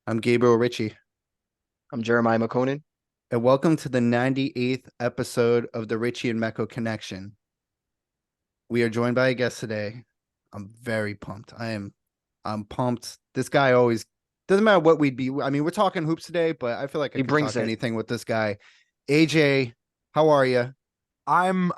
I'm Gabriel Ritchie, I'm Jeremiah McConan. and welcome to the 98th episode of the Ritchie and Mecco Connection. We are joined by a guest today. I'm very pumped. I'm pumped. This guy always doesn't matter what we'd be. I mean, we're talking hoops today, but I feel like I He could brings talk it. anything with this guy. AJ, how are you? I'm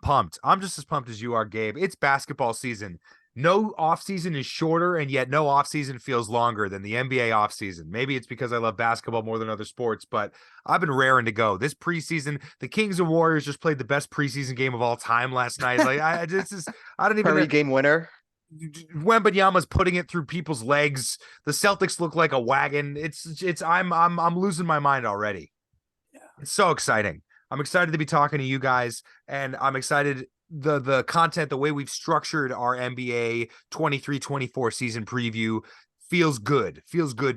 pumped. I'm just as pumped as you are, Gabe. It's basketball season. No off season is shorter, and yet no off season feels longer than the NBA off season. Maybe it's because I love basketball more than other sports, but I've been raring to go. This preseason, the Kings and Warriors just played the best preseason game of all time last night. Like I this is I don't even Curry know. game winner. Wembanyama's putting it through people's legs. The Celtics look like a wagon. I'm losing my mind already. It's so exciting. I'm excited to be talking to you guys, and I'm excited the content, the way we've structured our NBA 23-24 season preview feels good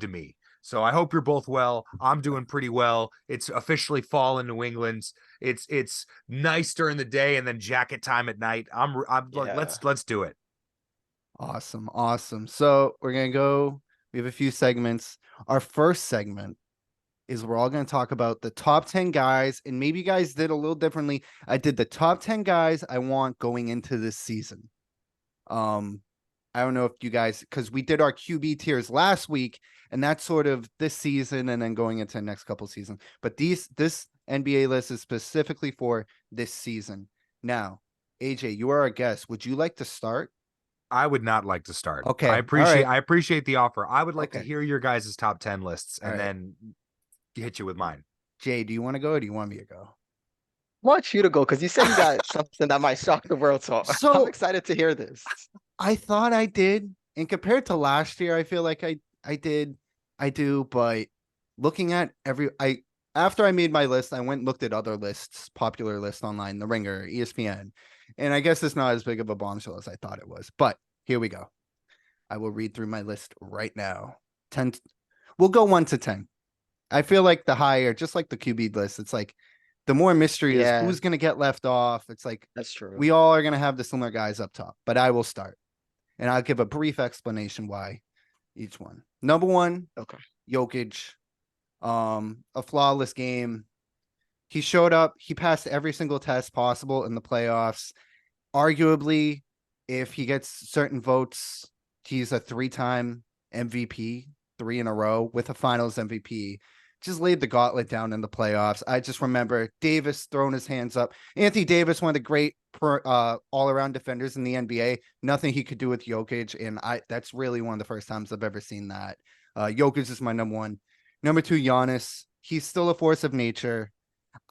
to me. So I hope you're both well. I'm doing pretty well. It's officially fall in New England. It's nice during the day and then jacket time at night. I'm like, Yeah. let's do it. Awesome, awesome. So we're gonna go. We have a few segments. Our first segment is we're all going to talk about the top 10 guys, and maybe you guys did a little differently. I did the top 10 guys I want going into this season. Um, I don't know if you guys, because we did our QB tiers last week, and that's sort of this season and then going into the next couple seasons. But this NBA list is specifically for this season. Now, AJ, you are our guest. Would you like to start? I would not like to start. Okay. All right. I appreciate the offer. I would like to Okay. hear your guys' top 10 lists All and right. then hit you with mine. Jay, do you want to go or do you want me to go? I want you to go because you said you got something that might shock the world. So I'm So excited to hear this. I thought I did, and compared to last year, I feel like I did, I do. But looking at I after I made my list, I went and looked at other lists, popular lists online, The Ringer, ESPN, and I guess it's not as big of a bombshell as I thought it was. But here we go. I will read through my list right now. 10. We'll go 1 to 10. I feel like the higher, just like the QB list, it's like the more mystery is Yeah, who's going to get left off. It's like that's true. we all are going to have the similar guys up top, but I will start and I'll give a brief explanation why each one. Number one, Okay. Jokic, a flawless game. He showed up. He passed every single test possible in the playoffs. Arguably, if he gets certain votes, he's a 3-time MVP, 3 in a row with a Finals MVP. Just laid the gauntlet down in the playoffs. I just remember Davis throwing his hands up. Anthony Davis, one of the great all-around defenders in the NBA. Nothing he could do with Jokic, and that's really one of the first times I've ever seen that. Jokic is my number one. Number two, Giannis. He's still a force of nature.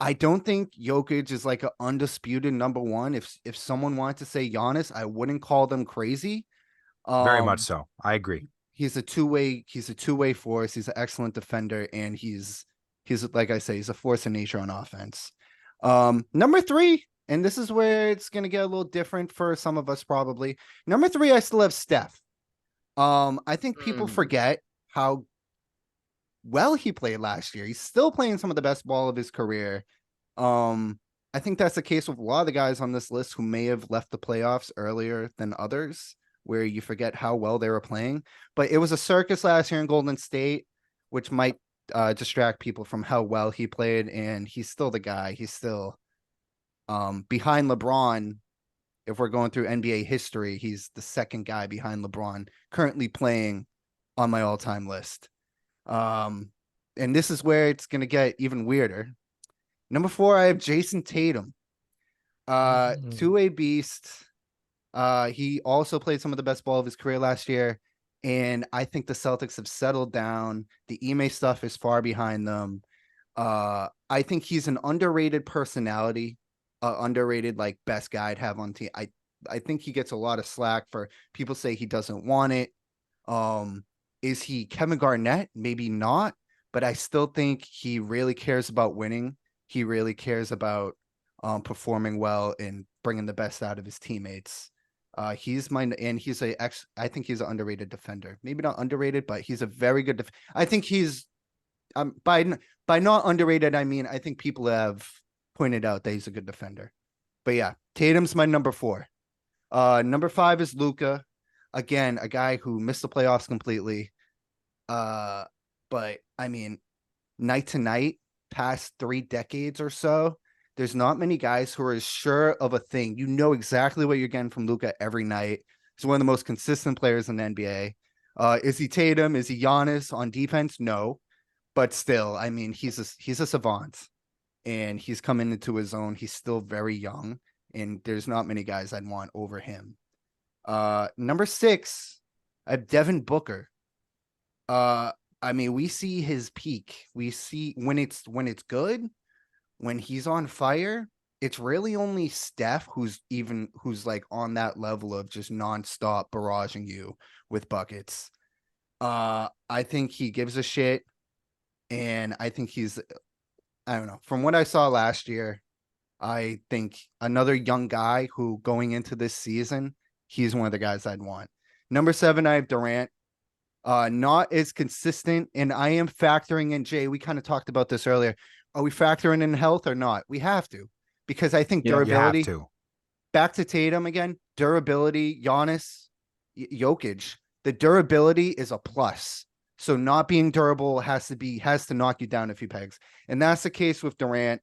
I don't think Jokic is like an undisputed number one. If someone wanted to say Giannis, I wouldn't call them crazy. Very much Um, so. I agree. he's a two-way force. He's an excellent defender, and he's like I say, he's a force of nature on offense. Number three, and this is where it's gonna get a little different for some of us probably. Number three, I still have Steph. I think people Mm, forget how well he played last year. He's still playing some of the best ball of his career. Um, I think that's the case with a lot of the guys on this list who may have left the playoffs earlier than others, where you forget how well they were playing. But it was a circus last year in Golden State, which might distract people from how well he played. And he's still the guy. He's still behind LeBron. If we're going through NBA history, he's the second guy behind LeBron currently playing on my all-time list. Um, and this is where it's going to get even weirder. Number four, I have Jason Tatum. mm. Two-way beast. He also played some of the best ball of his career last year. And I think the Celtics have settled down. The Ime stuff is far behind them. I think he's an underrated personality, underrated like best guy I'd have on team. I think he gets a lot of slack for people say he doesn't want it. Um, is he Kevin Garnett? Maybe not, but I still think he really cares about winning. He really cares about performing well and bringing the best out of his teammates. He's my and he's a ex. I think he's an underrated defender. Maybe not underrated, but he's a very good. I think he's by not underrated. I mean I think people have pointed out that he's a good defender. But yeah, Tatum's my number four. Number five is Luca. Again, a guy who missed the playoffs completely. but I mean, night to night, past 3 decades or so, there's not many guys who are as sure of a thing. You know exactly what you're getting from Luka every night. He's one of the most consistent players in the NBA. Is he Tatum? Is he Giannis on defense? No, but still, I mean, he's a savant, and he's coming into his own. He's still very young, and there's not many guys I'd want over him. Number 6, I have Devin Booker. I mean, we see his peak. We see when it's good, when he's on fire, it's really only Steph who's like on that level of just nonstop barraging you with buckets. I think he gives a shit, and I think I don't know. From what I saw last year, I think another young guy who going into this season, he's one of the guys I'd want. Number 7, I have Durant. Not as consistent, and I am factoring in, Jay, we kind of talked about this earlier. Are we factoring in health or not? We have to, because I think Yeah. You have durability, to. back to Tatum again, durability, Giannis, Jokic, the durability is a plus. So not being durable has to knock you down a few pegs. And that's the case with Durant.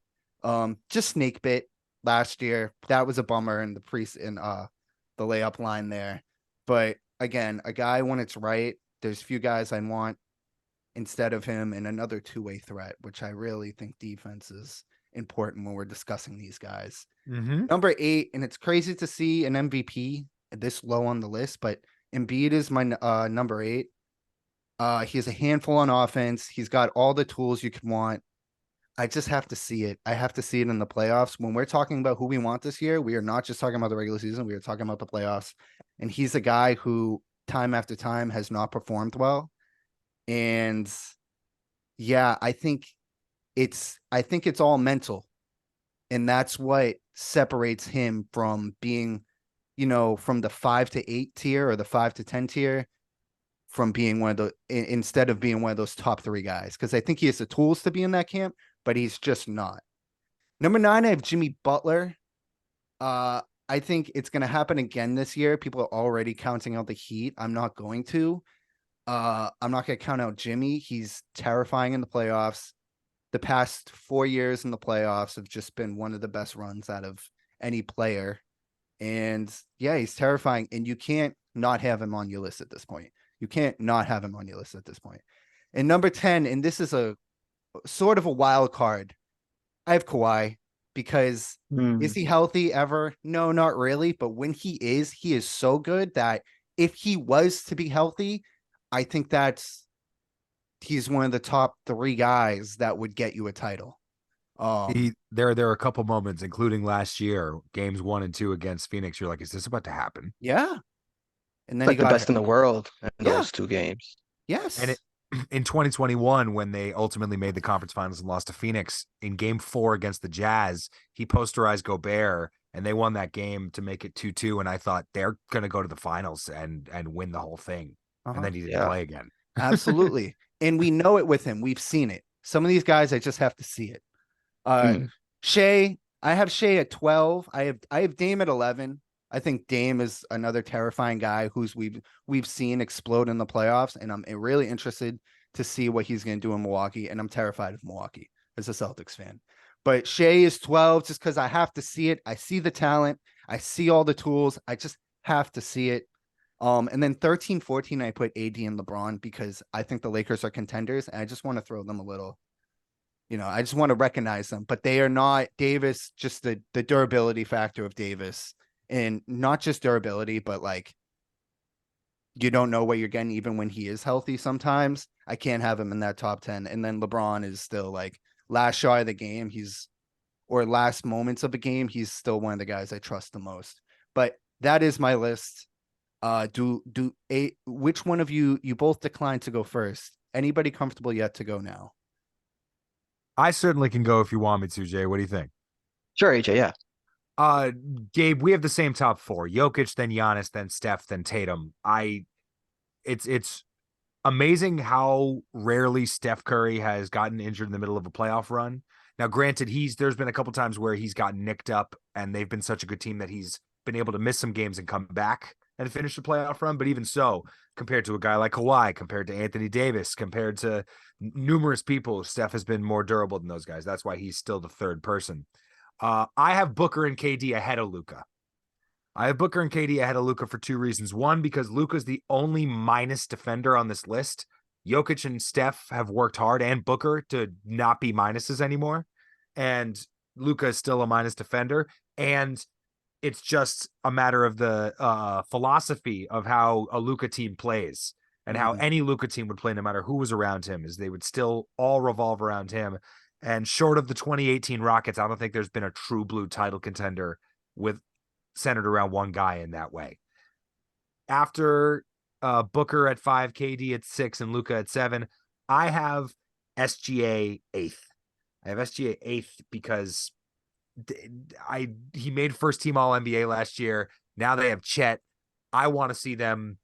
Just snake bit last year. That was a bummer in the the layup line there. But again, a guy when it's right, there's few guys I want instead of him, and another two-way threat, which I really think defense is important when we're discussing these guys. Mm-hmm. Number 8, and it's crazy to see an MVP this low on the list, but Embiid is my number 8. He has a handful on offense. He's got all the tools you could want. I just have to see it. I have to see it in the playoffs. When we're talking about who we want this year, we are not just talking about the regular season. We are talking about the playoffs. And he's a guy who time after time has not performed well. And yeah, I think it's all mental. And that's what separates him from being, from the 5 to 8 tier or the 5 to 10 tier, from being instead of being one of those top 3 guys. Because I think he has the tools to be in that camp, but he's just not. Number 9, I have Jimmy Butler. I think it's going to happen again this year. People are already counting out the Heat. I'm not going to. I'm not going to count out Jimmy. He's terrifying in the playoffs. The past 4 years in the playoffs have just been one of the best runs out of any player. And yeah, he's terrifying. And you can't not have him on your list at this point. You can't not have him on your list at this point. And number 10, and this is a sort of a wild card, I have Kawhi, because is he healthy ever? No, not really. But when he is so good that if he was to be healthy, I think he's one of the top 3 guys that would get you a title. There are a couple moments, including last year, games 1 and 2 against Phoenix. You're like, is this about to happen? Yeah. And then Like he the got best in the world in Yeah. those 2 games. Yes. And in 2021, when they ultimately made the conference finals and lost to Phoenix, in game 4 against the Jazz, he posterized Gobert and they won that game to make it 2-2. And I thought they're going to go to the finals and win the whole thing. And then he didn't play again. Absolutely. And we know it with him. We've seen it. Some of these guys, I just have to see it. Shea, I have Shea at 12. I have Dame at 11. I think Dame is another terrifying guy who's we've seen explode in the playoffs, and I'm really interested to see what he's going to do in Milwaukee. And I'm terrified of Milwaukee as a Celtics fan. But Shea is 12 just because I have to see it. I see the talent. I see all the tools. I just have to see it. And then 13, 14, I put AD and LeBron because I think the Lakers are contenders, and I just want to throw them a little. I just want to recognize them, but they are not. Davis, just the durability factor of Davis. And not just durability, but like you don't know what you're getting even when he is healthy sometimes. I can't have him in that top 10. And then LeBron is still like last shot of the game. Or last moments of the game. He's still one of the guys I trust the most. But that is my list. Which one of you both declined to go first? Anybody comfortable yet to go now? I certainly can go if you want me to, Jay. What do you think? Sure, AJ, yeah. Gabe, we have the same top 4: Jokic, then Giannis, then Steph, then Tatum. It's amazing how rarely Steph Curry has gotten injured in the middle of a playoff run. Now, granted, there's been a couple times where he's gotten nicked up, and they've been such a good team that he's been able to miss some games and come back. and finish the playoff run. But even so, compared to a guy like Kawhi, compared to Anthony Davis, compared to numerous people, Steph has been more durable than those guys. That's why he's still the third person. I have Booker and KD ahead of Luka. I have Booker and KD ahead of Luka for two reasons. One, because Luka's the only minus defender on this list. Jokic and Steph have worked hard, and Booker, to not be minuses anymore. And Luka is still a minus defender. And it's just a matter of the philosophy of how a Luka team plays and how any Luka team would play, no matter who was around him, is they would still all revolve around him. And short of the 2018 Rockets, I don't think there's been a true blue title contender with centered around one guy in that way. After Booker at 5, KD at 6, and Luka at 7, I have SGA 8th. I have SGA 8th because he made first team All NBA last year. Now they have Chet. I want to see them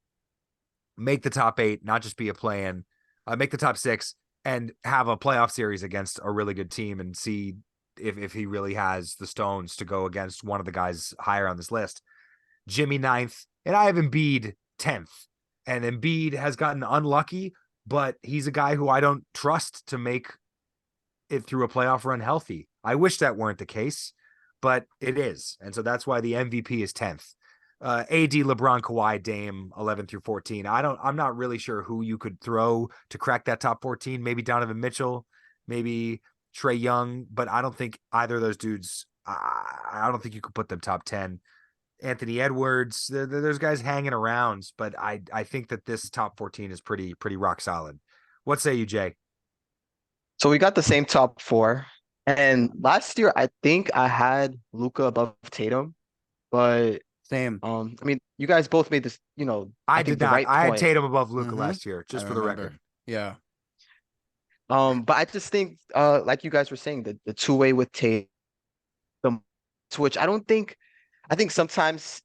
make the top 8, not just be a play-in, make the top 6 and have a playoff series against a really good team and see if he really has the stones to go against one of the guys higher on this list. Jimmy 9th, and I have Embiid 10th. And Embiid has gotten unlucky, but he's a guy who I don't trust to make it through a playoff run healthy. I wish that weren't the case, but it is. And so that's why the MVP is 10th. AD, LeBron, Kawhi, Dame, 11 through 14. I'm not really sure who you could throw to crack that top 14. Maybe Donovan Mitchell, maybe Trae Young, but I don't think either of those dudes, I don't think you could put them top 10. Anthony Edwards, there's guys hanging around, but I think that this top 14 is pretty rock solid. What say you, Jay? So we got the same top 4. And last year, I think I had Luka above Tatum, but Same. I mean, you guys both made this, I think did the not. right I had point. Tatum above Luka Mhm. last year, just I for the remember. record. Yeah. But I just think, like you guys were saying, the two-way with Tatum, which I think sometimes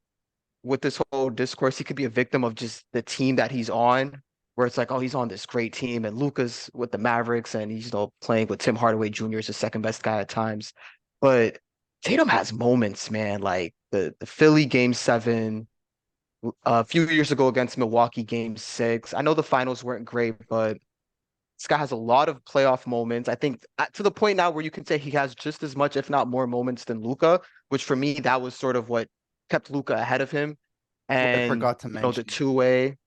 with this whole discourse, he could be a victim of just the team that he's on, where it's like, oh, he's on this great team, and Luka's with the Mavericks, and he's playing with Tim Hardaway Jr. as the second best guy at times. But Tatum has moments, man, like the Philly Game 7, a few years ago against Milwaukee Game 6. I know the finals weren't great, but this guy has a lot of playoff moments. I think to the point now where you can say he has just as much, if not more, moments than Luka, which for me, that was sort of what kept Luka ahead of him. What I And forgot to the mention. two-way.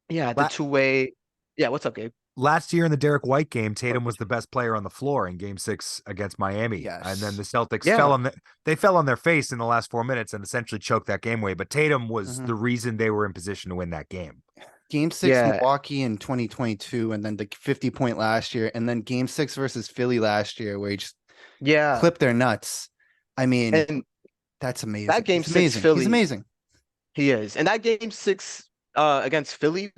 Yeah, the La- two-way. Yeah, what's up, Gabe? Last year in the Derek White game, Tatum was the best player on the floor in Game 6 against Miami, and then the Yes. Celtics Yeah. fell on their face in the last 4 minutes and essentially choked that game away. But Tatum was Mhm. the reason they were in position to win that game. Game 6 Yeah. Milwaukee in 2022, and then the 50-point last year, and then Game 6 versus Philly last year, where he just Yeah. clipped their nuts. I mean, And that's amazing. that Game He's 6 amazing. Philly, He's amazing. he is. And that Game 6 against Philly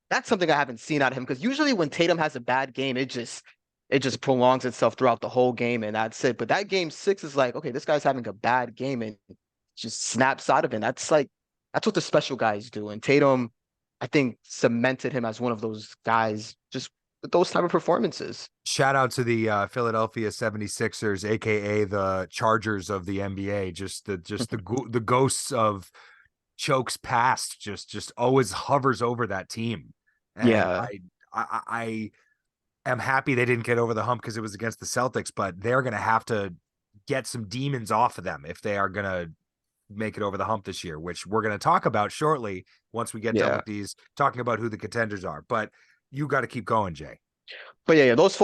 that's something I haven't seen out of him, because usually when Tatum has a bad game, it just prolongs itself throughout the whole game, and that's it. But that Game 6 is like, okay, this guy's having a bad game and just snaps out of it. That's what the special guys do. And Tatum, I think, cemented him as one of those guys just with those type of performances. Shout out to the Philadelphia 76ers, aka the Chargers of the NBA. Just the ghosts of Chokes past just always hovers over that team. And Yeah. I am happy they didn't get over the hump because it was against the Celtics, but they're gonna have to get some demons off of them if they are gonna make it over the hump this year, which we're gonna talk about shortly once we get done Yeah. with these, talking about who the contenders are. But you got to keep going, Jay. But yeah, those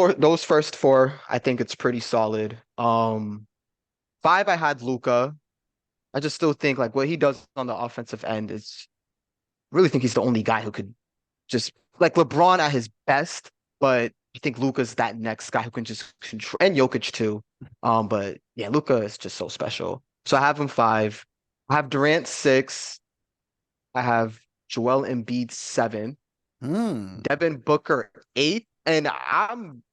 first 4, I think it's pretty solid. 5, I had Luka. I just still think like what he does on the offensive end is really think he's the only guy who could just like LeBron at his best, but I think Luka's that next guy who can just control, and Jokic too. But yeah, Luka is just so special. So I have him 5. I have Durant 6. I have Joel Embiid 7. Devin Booker 8. And I'm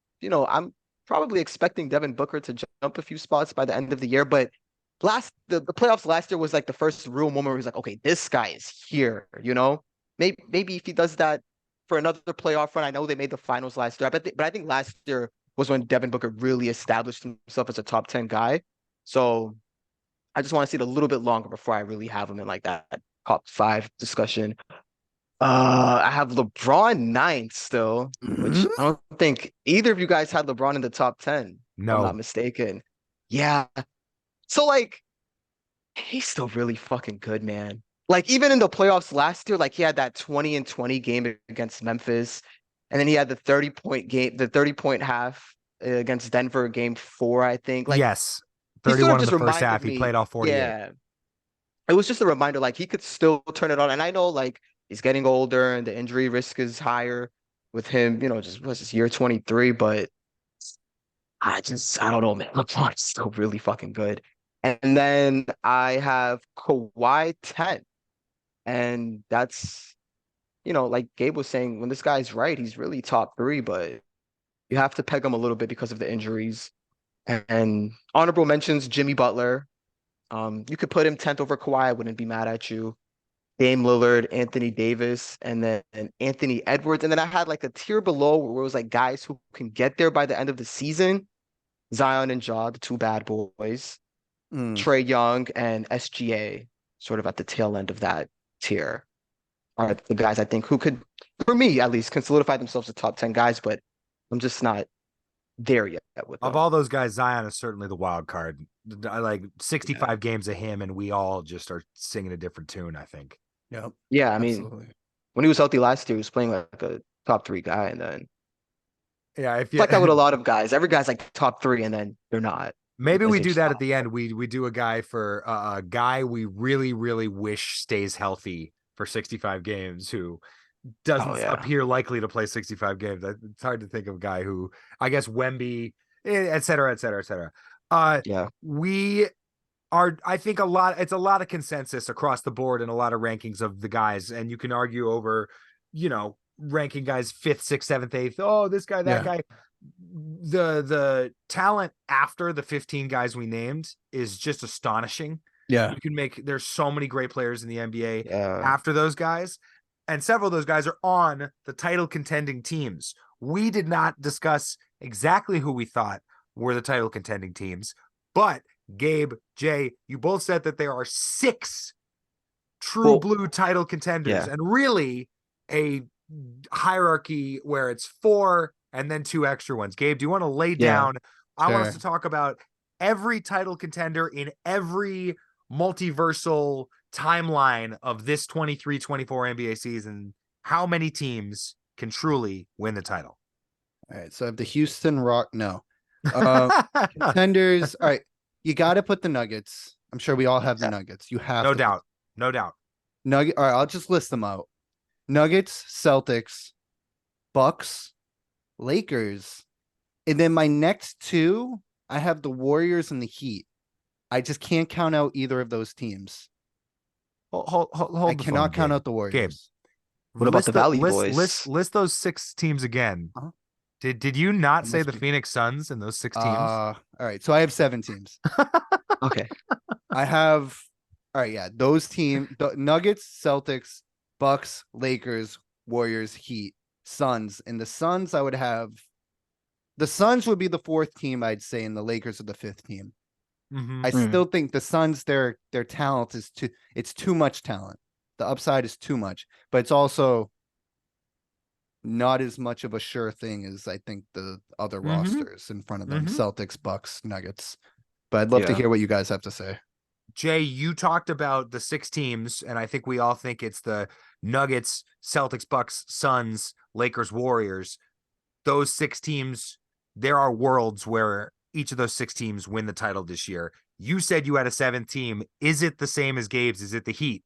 probably expecting Devin Booker to jump a few spots by the end of the year, but the playoffs last year was like the first real moment where he's like, okay, this guy is here, Maybe if he does that for another playoff run. I know they made the finals last year, but I think last year was when Devin Booker really established himself as a top 10 guy. So I just want to see it a little bit longer before I really have him in like that top 5 discussion. I have LeBron 9th still, which I don't think either of you guys had LeBron in the top 10, if I'm not No. mistaken. Yeah. So like he's still really fucking good, man. Like even in the playoffs last year, like he had that 20 and 20 game against Memphis, and then he had the 30-point game, the 30-point half against Denver, game 4, I think. Like Yes. he sort of 31 in just the first reminded half. He me, played all 48. yeah, it was just a reminder, like he could still turn it on. And I know like he's getting older and the injury risk is higher with him, just what's this year 23, but I don't know, man. LeBron's still really fucking good. And then I have Kawhi 10. And that's, like Gabe was saying, when this guy's right, he's really top 3, but you have to peg him a little bit because of the injuries. And honorable mentions, Jimmy Butler. You could put him 10th over Kawhi. I wouldn't be mad at you. Dame Lillard, Anthony Davis, and then Anthony Edwards. And then I had like a tier below where it was like guys who can get there by the end of the season. Zion and Ja, the 2 bad boys. Trey Young and SGA, sort of at the tail end of that tier, are the guys I think who could, for me at least, can solidify themselves as top 10 guys, but I'm just not there yet with Of them. all those guys, Zion is certainly the wild card. I like 65 games of him, and we all just are singing a different tune, I think. Yep. Yeah, I mean, Absolutely. when he was healthy last year, he was playing like a top 3 guy, and then Yeah, if it's you like that with a lot of guys. Every guy's like top 3, and then they're not. maybe because we they do just that not. at the end. We do a guy for a guy we really, really wish stays healthy for 65 games who doesn't Oh, yeah. appear likely to play 65 games. It's hard to think of a guy who, I guess, Wemby, et cetera, et cetera, et cetera. Yeah. We are, I think it's a lot of consensus across the board and a lot of rankings of the guys. And you can argue over, ranking guys 5th, 6th, 7th, 8th. Oh, this guy, that guy. The talent after the 15 guys we named is just astonishing. Yeah. There's so many great players in the NBA Yeah. after those guys. And several of those guys are on the title contending teams. We did not discuss exactly who we thought were the title contending teams, but Gabe, Jay, you both said that there are 6 true blue title contenders, and really a hierarchy where it's 4 and then 2 extra ones. Gabe, do you want to lay down? I want us to talk about every title contender in every multiversal timeline of this 23-24 NBA season. How many teams can truly win the title? All right. So I have the Houston Rock. No. Contenders. All right. You got to put the Nuggets. I'm sure we all have the Nuggets. You have No to doubt. No doubt. Nugget. All right. I'll just list them out. Nuggets, Celtics, Bucks, Lakers. And then my next 2, I have the Warriors and the Heat. I just can't count out either of those teams. Hold I cannot count out the Warriors. Gabe, what about the Valley Boys? List those 6 teams again. Uh-huh. Did you not say must the be- Phoenix Suns in those 6 teams? All right. So I have 7 teams. Okay. I have, all right. Yeah. Those teams, the Nuggets, Celtics, Bucks, Lakers, Warriors, Heat, Suns. And the Suns, I would have, the Suns would be the 4th team, I'd say, and the Lakers are the 5th team. Mhm. I still think the Suns, their talent is it's too much talent. The upside is too much, but it's also not as much of a sure thing as I think the other rosters in front of them, Celtics, Bucks, Nuggets. But I'd love to hear what you guys have to say. Jay, you talked about the 6 teams, and I think we all think it's the Nuggets, Celtics, Bucks, Suns, Lakers, Warriors. Those 6 teams, there are worlds where each of those 6 teams win the title this year. You said you had a 7th team. Is it the same as Gabe's? Is it the Heat?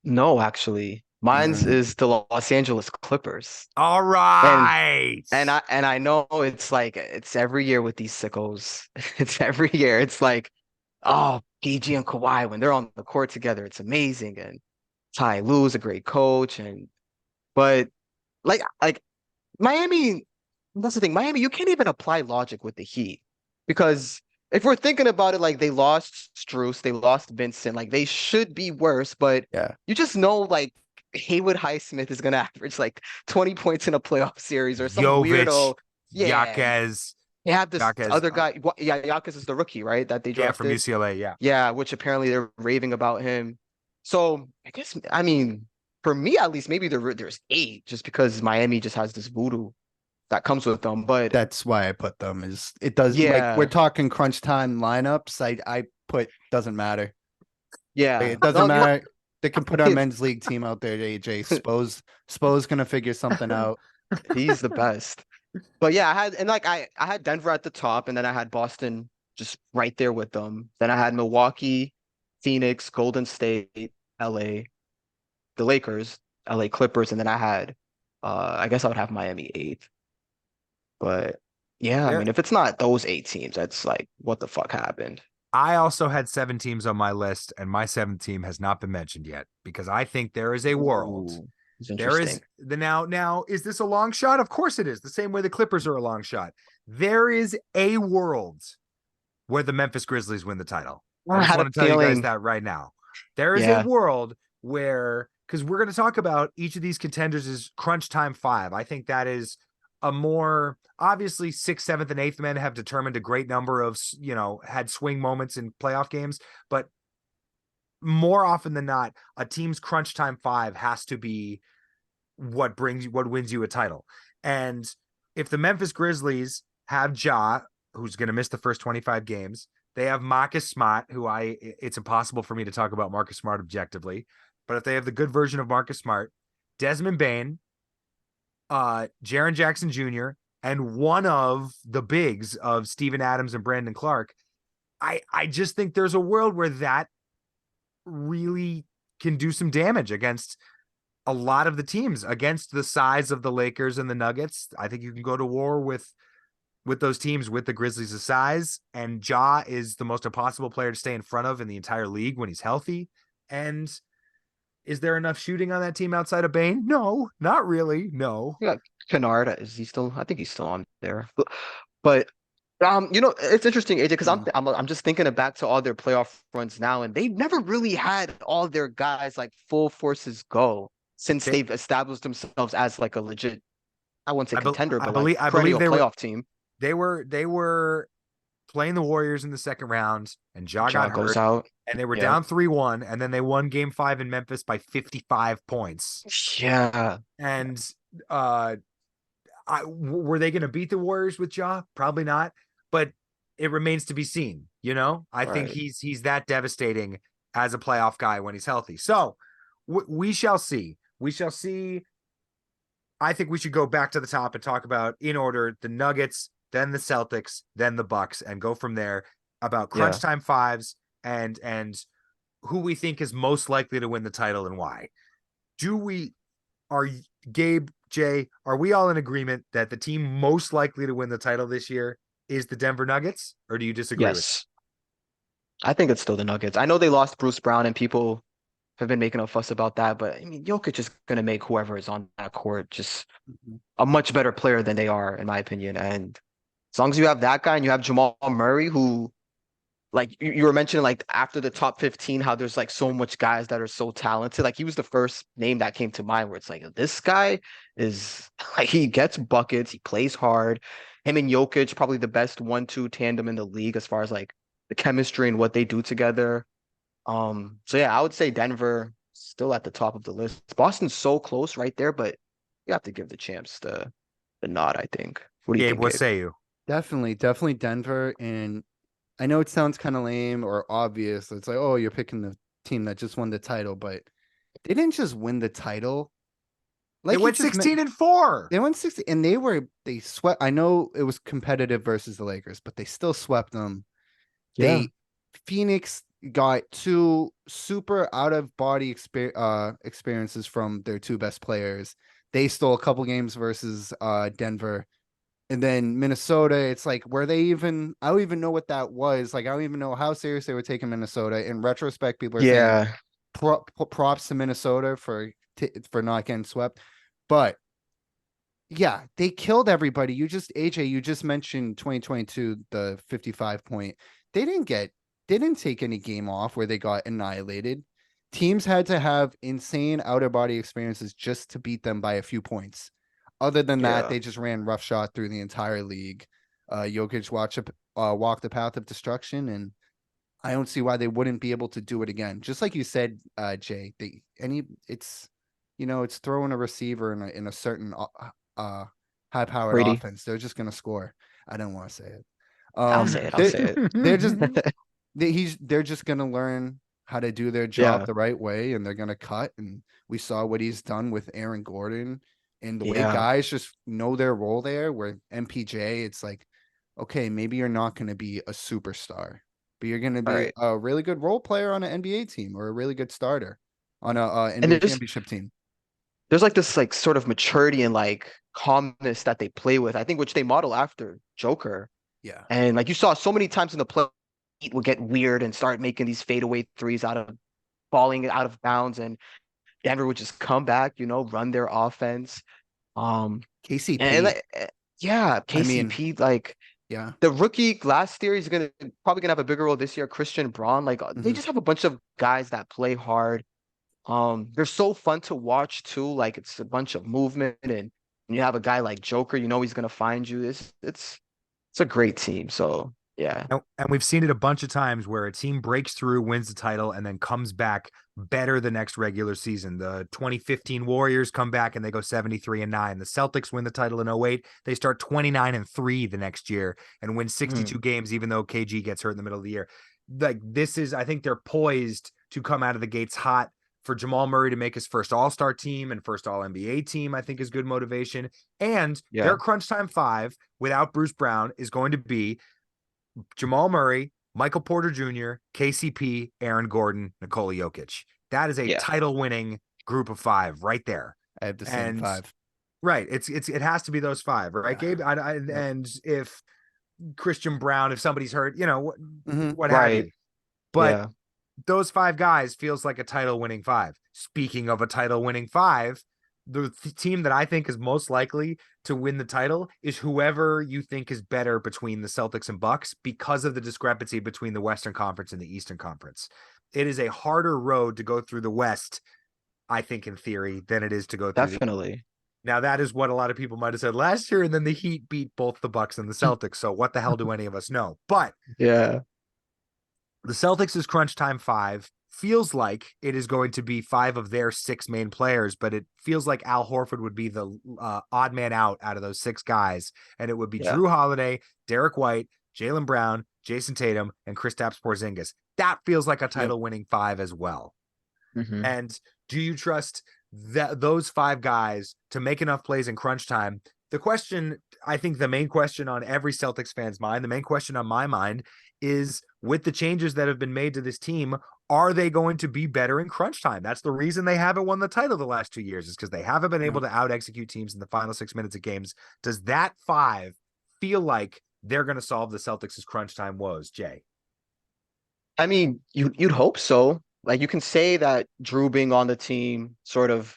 No, actually. Mine's is the Los Angeles Clippers. All right. And I know it's like it's every year with these sickos. It's every year. It's like, oh, PG and Kawhi when they're on the court together, it's amazing. And Ty Lue's a great coach. But like Miami, that's the thing. Miami, you can't even apply logic with the Heat because if we're thinking about it, like they lost Strus, they lost Vincent, like they should be worse. But you just know, like Haywood Highsmith is gonna average like 20 points in a playoff series or some Jovic, weirdo. Yaquez. They have this Yaquez. other guy. Yaquez is the rookie, right? That they drafted from UCLA. Yeah. Yeah, which apparently they're raving about him. So I guess, I mean, for me at least, maybe there's 8 just because Miami just has this voodoo that comes with them. But That's why I put them. Is it does like we're yeah, talking crunch time lineups. I put doesn't matter. Like, yeah. it doesn't No, matter. They can put our men's league team out there. AJ Spo's gonna figure something out. he's the best. But yeah, I had Denver at the top, and then I had Boston just right there with them. Then I had Milwaukee, Phoenix, Golden State, LA, the Lakers, LA Clippers, and then I had I guess I would have Miami 8th. But yeah, I There, mean, if it's not those 8 teams, that's like what the fuck happened? I also had 7 teams on my list, and my 7th team has not been mentioned yet because I think there is a world. Ooh, it's There interesting. is the now. Is this a long shot? Of course it is. The same way the Clippers are a long shot. There is a world where the Memphis Grizzlies win the title. I I just had a want to tell you guys feeling. that right now. There is a Yeah, world where, because we're going to talk about each of these contenders is crunch time 5. I think that is a more obviously 6th, 7th, and 8th men have determined a great number of, had swing moments in playoff games, but more often than not, a team's crunch time 5 has to be what wins you a title. And if the Memphis Grizzlies have Ja, who's going to miss the first 25 games, they have Marcus Smart, it's impossible for me to talk about Marcus Smart objectively, but if they have the good version of Marcus Smart, Desmond Bane, Jaren Jackson Jr., and one of the bigs of Steven Adams and Brandon Clark, I just think there's a world where that really can do some damage against a lot of the teams, against the size of the Lakers and the Nuggets. I think you can go to war with those teams with the Grizzlies' size, and Ja is the most impossible player to stay in front of in the entire league when he's healthy. And is there enough shooting on that team outside of Bane? No, not really. No. you got Kennard. Is he still? I think he's still on there. But it's interesting, AJ, because Hmm. I'm just thinking back to all their playoff runs now, and they never really had all their guys like full forces go since They, they've established themselves as like a legit, I wouldn't say I, be, contender, I but like believe, I believe perennial they were, playoff team. they were playing the Warriors in the second round, and Ja Ja got goes hurt, out. and they were Yep. down 3-1, and then they won Game 5 in Memphis by 55 points. Yeah. And uh, were they going to beat the Warriors with Ja? Probably not, but it remains to be seen. I think Right. he's that devastating as a playoff guy when he's healthy. So we shall see. We shall see. I think we should go back to the top and talk about in order the Nuggets, then the Celtics, then the Bucks, and go from there about crunch Yeah. time 5s and who we think is most likely to win the title and why. Do we are Gabe, Jay, are we all in agreement that the team most likely to win the title this year is the Denver Nuggets, or do you disagree with Yes. I think it's still the Nuggets. I know they lost Bruce Brown and people have been making a fuss about that, but I mean, Jokic is going to make whoever is on that court just Mhm. a much better player than they are, in my opinion. And as long as you have that guy and you have Jamal Murray, who, like you were mentioning, like after the top 15, how there's like so much guys that are so talented. Like he was the first name that came to mind where it's like, this guy is like, he gets buckets, he plays hard. Him and Jokic, probably the best 1-2 tandem in the league as far as like the chemistry and what they do together. So yeah, I would say Denver still at the top of the list. Boston's so close right there, but you have to give the champs the nod, I think. What do you Gabe? think, What Gabe? say you? Definitely Denver. And I know it sounds kind of lame or obvious. It's like, oh, you're picking the team that just won the title, but they didn't just win the title. They Like you went just 16-4. they won 60 and they swept. I know it was competitive versus the Lakers, but they still swept them. Yeah. They Phoenix got 2 super out of body experiences from their 2 best players. They stole a couple games versus Denver. And then Minnesota, it's like, were they even? I don't even know what that was. Like, I don't even know how serious they were taking Minnesota. In retrospect, people are saying Yeah. props to Minnesota for not getting swept. But yeah, they killed everybody. AJ, you just mentioned 2022, the 55 point. They didn't take any game off where they got annihilated. Teams had to have insane outer body experiences just to beat them by a few points. Other than that, Yeah. they just ran roughshod through the entire league. Jokic walked the path of destruction, and I don't see why they wouldn't be able to do it again. Just like you said, Jay, it's it's throwing a receiver in a certain high powered Brady. offense. They're just gonna score. I don't want to say it. I'll say it. I'll They, say it. they're just they're just gonna learn how to do their job Yeah. the right way, and they're gonna cut. And we saw what he's done with Aaron Gordon, and the way Yeah. guys just know their role there. Where MPJ, it's like, okay, maybe you're not gonna be a superstar, but you're gonna be Right. a really good role player on an NBA team or a really good starter on a And NBA championship team. there's like this like sort of maturity and like calmness that they play with, I think, which they model after Joker. Yeah, And like you saw so many times in the play, Heat would get weird and start making these fadeaway threes out of falling out of bounds, and Denver would just come back, run their offense. And KCP. like, yeah, I mean, KCP, like yeah, the rookie last year, he's probably gonna have a bigger role this year. Christian Braun, like they mhm. just have a bunch of guys that play hard. They're so fun to watch too. Like it's a bunch of movement, and when you have a guy like Joker, he's gonna find you. It's a great team. So yeah, And we've seen it a bunch of times where a team breaks through, wins the title, and then comes back better the next regular season. The 2015 Warriors come back and they go 73-9. The Celtics win the title in 08. They start 29-3 the next year and win 62 games, even though KG gets hurt in the middle of the year. Like I think they're poised to come out of the gates hot. For Jamal Murray to make his first All-Star team and first All-NBA team, I think is good motivation. And yeah, their crunch time 5 without Bruce Brown is going to be Jamal Murray, Michael Porter Jr., KCP, Aaron Gordon, Nikola Jokic. That is a yeah, title-winning group of 5 right there. I have the same And 5. right, it has to be those 5, right, Gabe? And if Christian Brown, if somebody's hurt, what have right, you. But yeah, those 5 guys feels like a title-winning 5. Speaking of a title-winning 5, the team that I think is most likely to win the title is whoever you think is better between the Celtics and Bucks because of the discrepancy between the Western Conference and the Eastern Conference. It is a harder road to go through the West, I think, in theory, than it is to go through definitely. Now, that is what a lot of people might have said last year, and then the Heat beat both the Bucks and the Celtics. So what the hell do any of us know? But Yeah, the Celtics' crunch time 5 feels like it is going to be 5 of their 6 main players, but it feels like Al Horford would be the odd man out of those 6 guys. And it would be yeah, Drew Holiday, Derek White, Jaylen Brown, Jason Tatum, and Kristaps Porzingis. That feels like a title winning 5 as well. hmm And do you trust those 5 guys to make enough plays in crunch time? The question, I think the main question on every Celtics fan's mind, the main question on my mind is, with the changes that have been made to this team, are they going to be better in crunch time? That's the reason they haven't won the title the last 2 years, is because they haven't been able to out execute teams in the final 6 minutes of games. Does that 5 feel like they're going to solve the Celtics' crunch time woes, Jay? I mean, you'd hope so. Like you can say that Drew being on the team, sort of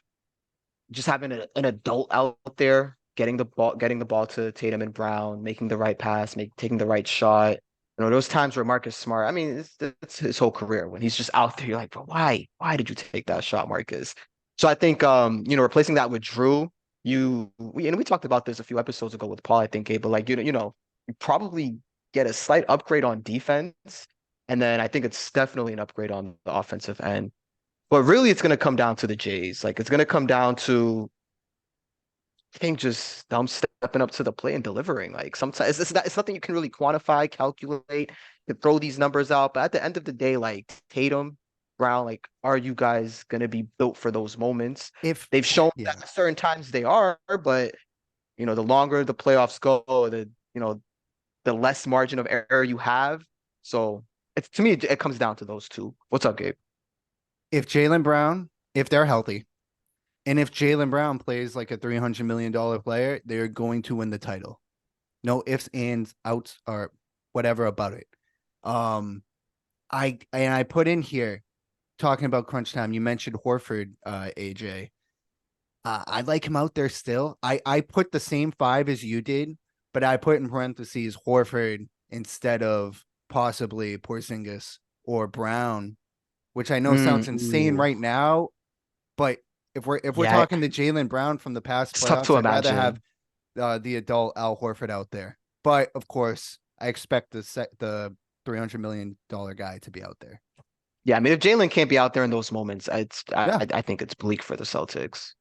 just having an adult out there, getting the ball to Tatum and Brown, making the right pass, taking the right shot. Those times where Marcus Smart, I mean, it's his whole career when he's just out there. You're like, but why? Why did you take that shot, Marcus? So I think, replacing that with Drew, we talked about this a few episodes ago with Paul, I think, Gabe, but like, you probably get a slight upgrade on defense. And then I think it's definitely an upgrade on the offensive end. But really, it's going to come down to the Jays. Like, it's going to come down to, I think, just them stepping up to the plate and delivering. Like, sometimes it's nothing you can really quantify, calculate, to throw these numbers out. But at the end of the day, like Tatum, Brown, like, are you guys going to be built for those moments? If They've shown yeah, that at certain times they are, but the longer the playoffs go, the less margin of error you have. So to me, it comes down to those two. What's up, Gabe? if Jaylen Brown, if they're healthy, and if Jaylen Brown plays like a $300 million player, they're going to win the title. No ifs, ands, outs, or whatever about it. I put in here talking about crunch time. You mentioned Horford, AJ. I like him out there still. I put the same 5 as you did, but I put in parentheses Horford instead of possibly Porzingis or Brown, which I know sounds insane Ooh. right now, but if we're Yeah, talking to Jaylen Brown from the past it's tough playoffs, to I'd rather have imagine. the adult Al Horford out there. But of course, I expect the $300 million guy to be out there. Yeah, I mean, if Jalen can't be out there in those moments, Yeah. I think it's bleak for the Celtics.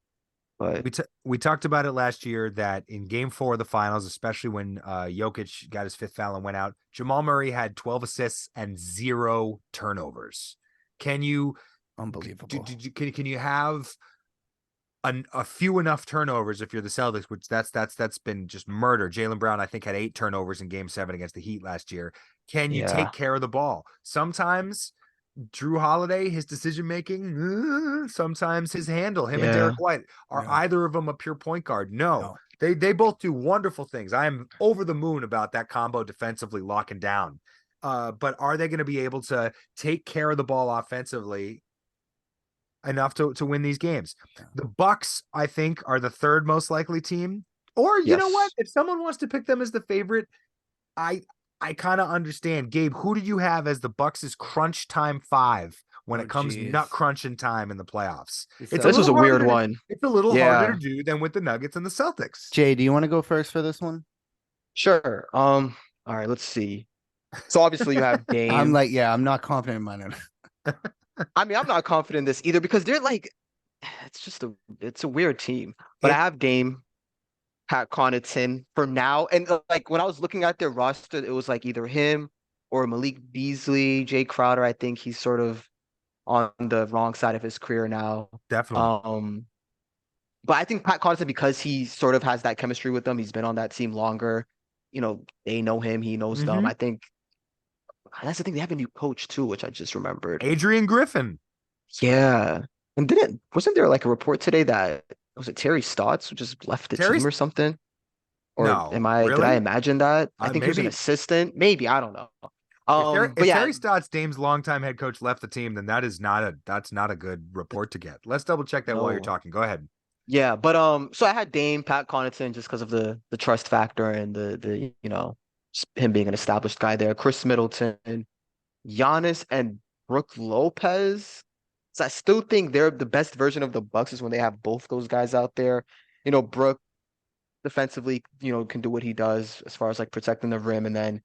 But We talked about it last year that in game 4 of the finals, especially when Jokic got his 5th foul and went out, Jamal Murray had 12 assists and 0 turnovers. Can you Unbelievable. can you have a few enough turnovers if you're the Celtics, which that's been just murder. Jaylen Brown, I think, had 8 turnovers in game 7 against the Heat last year. Can you take care of the ball? Sometimes Drew Holiday, his decision making, sometimes his handle, him and Derek White. Are either of them a pure point guard? No. They both do wonderful things. I am over the moon about that combo defensively locking down. But are they going to be able to take care of the ball offensively enough to win these games? The Bucks, I think, are the 3rd most likely team. Or you know what? If someone wants to pick them as the favorite, I kind of understand. Gabe, who did you have as the Bucks' crunch time 5 when it comes nut crunching time in the playoffs? This was a weird one. It's a little harder to do than with the Nuggets and the Celtics. Jay, do you want to go first for this one? Sure. All right, let's see. So obviously you have Dame. I'm not confident in mine. I mean, I'm not confident in this either because they're like, it's a weird team. But I have Dame, Pat Connaughton for now. And like when I was looking at their roster, it was like either him or Malik Beasley, Jay Crowder. I think he's sort of on the wrong side of his career now. Definitely. But I think Pat Connaughton, because he sort of has that chemistry with them, he's been on that team longer. You know, they know him, he knows them. I think that's the thing. They have a new coach too, which I just remembered. Adrian Griffin. Yeah. And wasn't there like a report today that was it Terry Stotts who just left the team or something? Or No, did really? I imagine that? I think he was an assistant. Maybe, I don't know. If Terry Stotts, Dame's longtime head coach, left the team, then that's not a good report to get. Let's double check that while you're talking. Go ahead. Yeah, but so I had Dame, Pat Connaughton, just because of the trust factor and the him being an established guy there. Chris Middleton, Giannis, and Brook Lopez. So I still think they're the best version of the Bucks is when they have both those guys out there. You know, Brook defensively, can do what he does as far as like protecting the rim, and then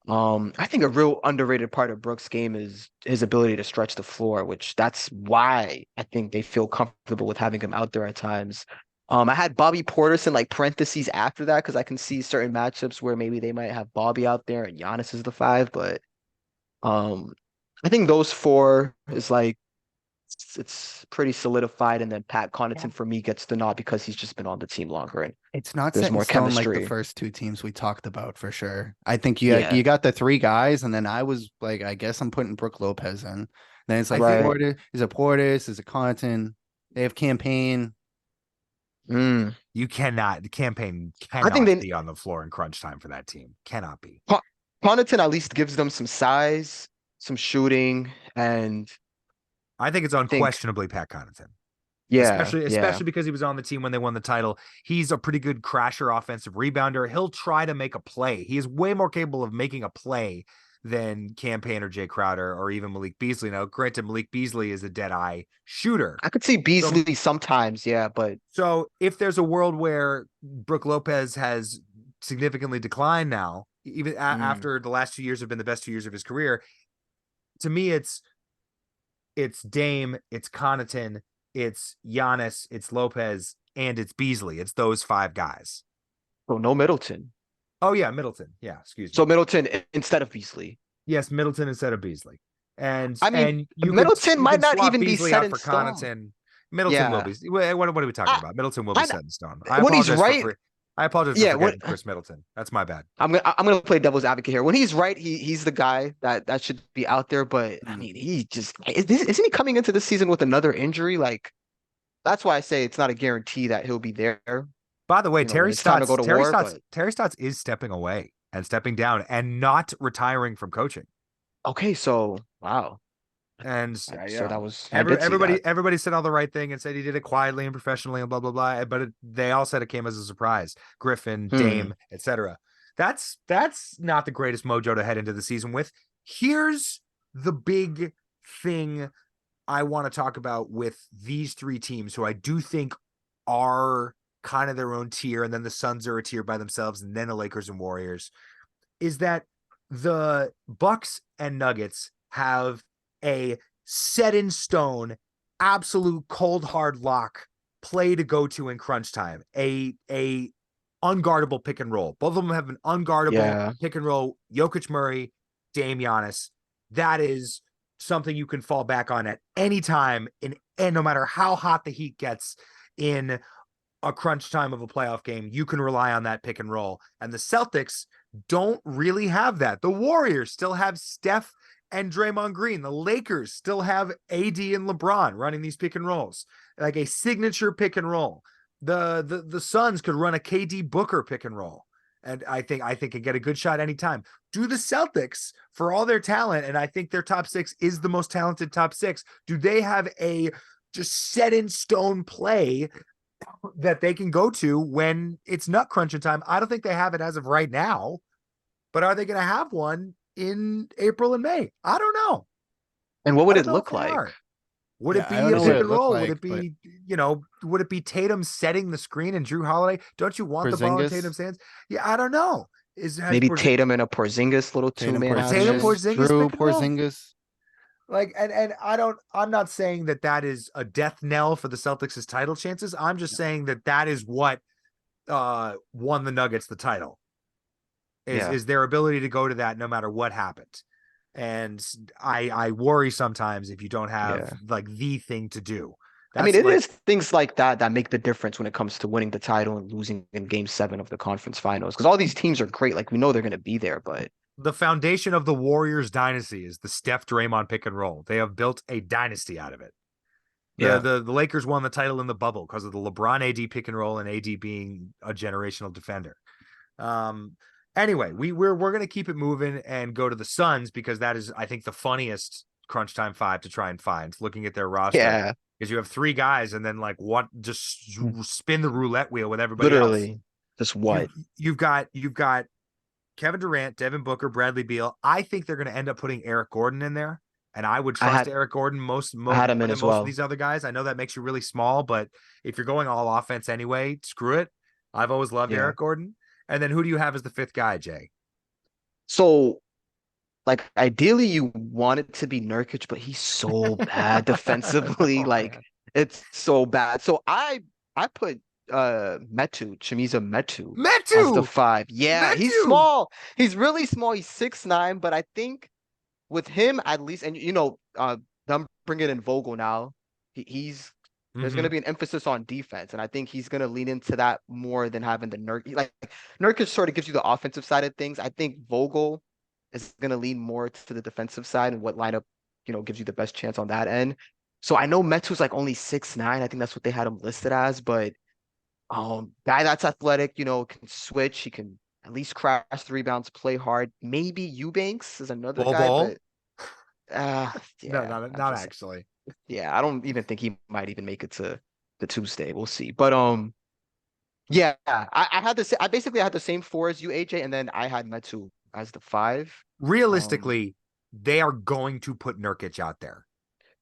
I think a real underrated part of Brook's game is his ability to stretch the floor, which that's why I think they feel comfortable with having him out there at times. I had Bobby Portis in like parentheses after that because I can see certain matchups where maybe they might have Bobby out there and Giannis is the 5, but I think those 4 is like it's pretty solidified, and then Pat Connaughton for me gets the nod because he's just been on the team longer and it's not there's set more in stone chemistry. like the first 2 teams we talked about for sure. I think you got the 3 guys, and then I was like, I guess I'm putting Brook Lopez in. Then it's like Portis, is it Connaughton? They have Campaign. You cannot. The Campaign cannot be on the floor in crunch time for that team. Cannot be. Connaughton at least gives them some size, some shooting, and I think it's unquestionably Pat Connaughton. Yeah, especially because he was on the team when they won the title. He's a pretty good crasher, offensive rebounder. He'll try to make a play. He is way more capable of making a play than Campaign or Jay Crowder or even Malik Beasley. Now, granted, Malik Beasley is a dead-eye shooter. I could see Beasley sometimes, but so if there's a world where Brook Lopez has significantly declined now, even after the last 2 years have been the best 2 years of his career, to me, it's Dame, it's Connaughton, it's Giannis, it's Lopez, and it's Beasley. It's those 5 guys. Oh, no Middleton. Oh, yeah, Middleton. Yeah, excuse me. So Middleton instead of Beasley. Yes, Middleton instead of Beasley. And I mean, and Middleton might not even be Beasley set out in for stone. Connaughton. Middleton will be. What are we talking about? Middleton will be set in stone. When he's right, I apologize for forgetting Chris Middleton. That's my bad. I'm gonna play devil's advocate here. When he's right, he's the guy that should be out there. But I mean, he just isn't he coming into the season with another injury? Like that's why I say it's not a guarantee that he'll be there. By the way, Terry Stotts is stepping away and stepping down and not retiring from coaching. Okay, so wow. And so that was everybody said all the right thing and said he did it quietly and professionally and blah blah blah. But they all said it came as a surprise. Griffin, Dame, etc. That's not the greatest mojo to head into the season with. Here's the big thing I want to talk about with these 3 teams, who I do think are kind of their own tier, and then the Suns are a tier by themselves, and then the Lakers and Warriors, is that the Bucks and Nuggets have a set in stone, absolute cold hard lock play to go to in crunch time. A unguardable pick and roll. Both of them have an unguardable Yeah. pick and roll. Jokic, Murray, Dame, Giannis. That is something you can fall back on at any time and no matter how hot the heat gets in a crunch time of a playoff game, you can rely on that pick and roll. And the Celtics don't really have that. The Warriors still have Steph and Draymond Green. The Lakers still have AD and LeBron running these pick and rolls, like a signature pick and roll. The Suns could run a KD Booker pick and roll. And I think can get a good shot anytime. Do the Celtics, for all their talent, and I think their top six is the most talented top six, do they have a just set in stone play that they can go to when it's nut crunching time? I don't think they have it as of right now, but are they going to have one in April and May? I don't know. And what would I it don't know look if they like? are. Would Yeah, it be I don't a know pick what it and looked roll? like, Would it be, would it be Tatum setting the screen and Drew Holiday? Don't you want the ball in Porzingis? Tatum's hands? Yeah, I don't know. Has Maybe Porzingis- Tatum and a Porzingis little Tatum, two-man Tatum, action. Porzingis Drew, pick and roll? Porzingis. Like, and I'm not saying that is a death knell for the Celtics' title chances. I'm just saying that is what won the Nuggets the title is their ability to go to that no matter what happened. And I worry sometimes if you don't have like the thing to do. I mean, That's it is things like that make the difference when it comes to winning the title and losing in game 7 of the conference finals. Because all these teams are great. Like, we know they're going to be there, but the foundation of the Warriors dynasty is the Steph Draymond pick and roll. They have built a dynasty out of it. The Lakers won the title in the bubble because of the LeBron AD pick and roll and AD being a generational defender. Anyway, we're going to keep it moving and go to the Suns because that is, I think, the funniest crunch time 5 to try and find, looking at their roster. yeah, Because you have 3 guys and then like what, just spin the roulette wheel with everybody else. literally just what? You've got Kevin Durant, Devin Booker, Bradley Beal. I think they're going to end up putting Eric Gordon in there. And I would trust Eric Gordon most I had him in than as most well. of these other guys. I know that makes you really small, but if you're going all offense anyway, screw it. I've always loved Eric Gordon. And then who do you have as the 5th guy, Jay? So, like, ideally you want it to be Nurkic, but he's so bad defensively. Like, it's so bad. So I put Chimiza Metu as the 5. Yeah, he's small. He's really small. He's 6'9", but I think with him at least, and them bringing in Vogel now, he's there's going to be an emphasis on defense, and I think he's going to lean into that more than having the Nurkic. Like, Nurkic sort of gives you the offensive side of things. I think Vogel is going to lean more to the defensive side and what lineup, gives you the best chance on that end. So I know Metu's like only 6'9". I think that's what they had him listed as, but guy that's athletic, can switch. He can at least crash the rebounds, play hard. Maybe Eubanks is another guy, but no, not actually. Yeah, I don't even think he might even make it to the Tuesday. We'll see. But yeah, I basically had the same 4 as you, AJ, and then I had Metu as the 5. Realistically, they are going to put Nurkic out there.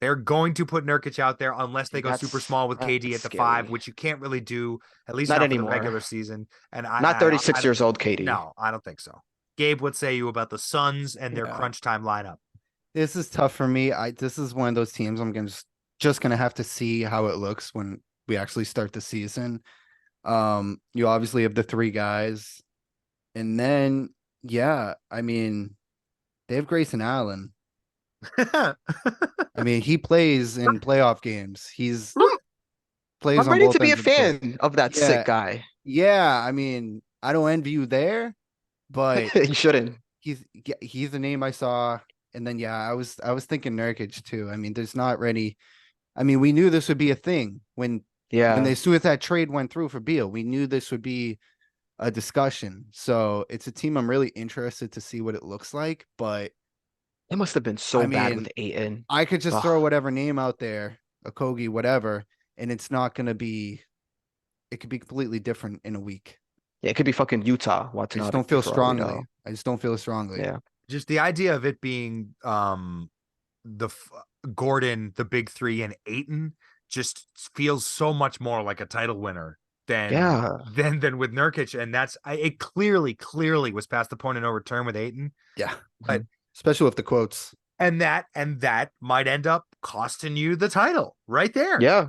They're going to put Nurkic out there unless they go super small with KD at the 5, which you can't really do, at least not anymore. For the regular season. And not 36 years old, KD. No, I don't think so. Gabe, what say you about the Suns and their crunch time lineup? This is tough for me. This is one of those teams I'm just gonna have to see how it looks when we actually start the season. You obviously have the 3 guys, and then I mean, they have Grayson Allen. I mean, he plays in playoff games. Plays. I'm ready to be a fan of that sick guy. Yeah, I mean, I don't envy you there, but you shouldn't. He's the name I saw. And then I was thinking Nurkic too. I mean, there's not really. I mean, we knew this would be a thing when as soon as that trade went through for Beal, we knew this would be a discussion. So it's a team I'm really interested to see what it looks like. But it must have been so bad with Ayton. I could just throw whatever name out there, Okogie, whatever, and it's not gonna be. It could be completely different in a week. Yeah, it could be fucking Utah. I just don't feel strongly. Yeah. Just the idea of it being Gordon, the big 3, and Ayton just feels so much more like a title winner than Yeah. than with Nurkic, and it clearly was past the point of no return with Ayton, Yeah. but Especially with the quotes. and that might end up costing you the title right there. Yeah.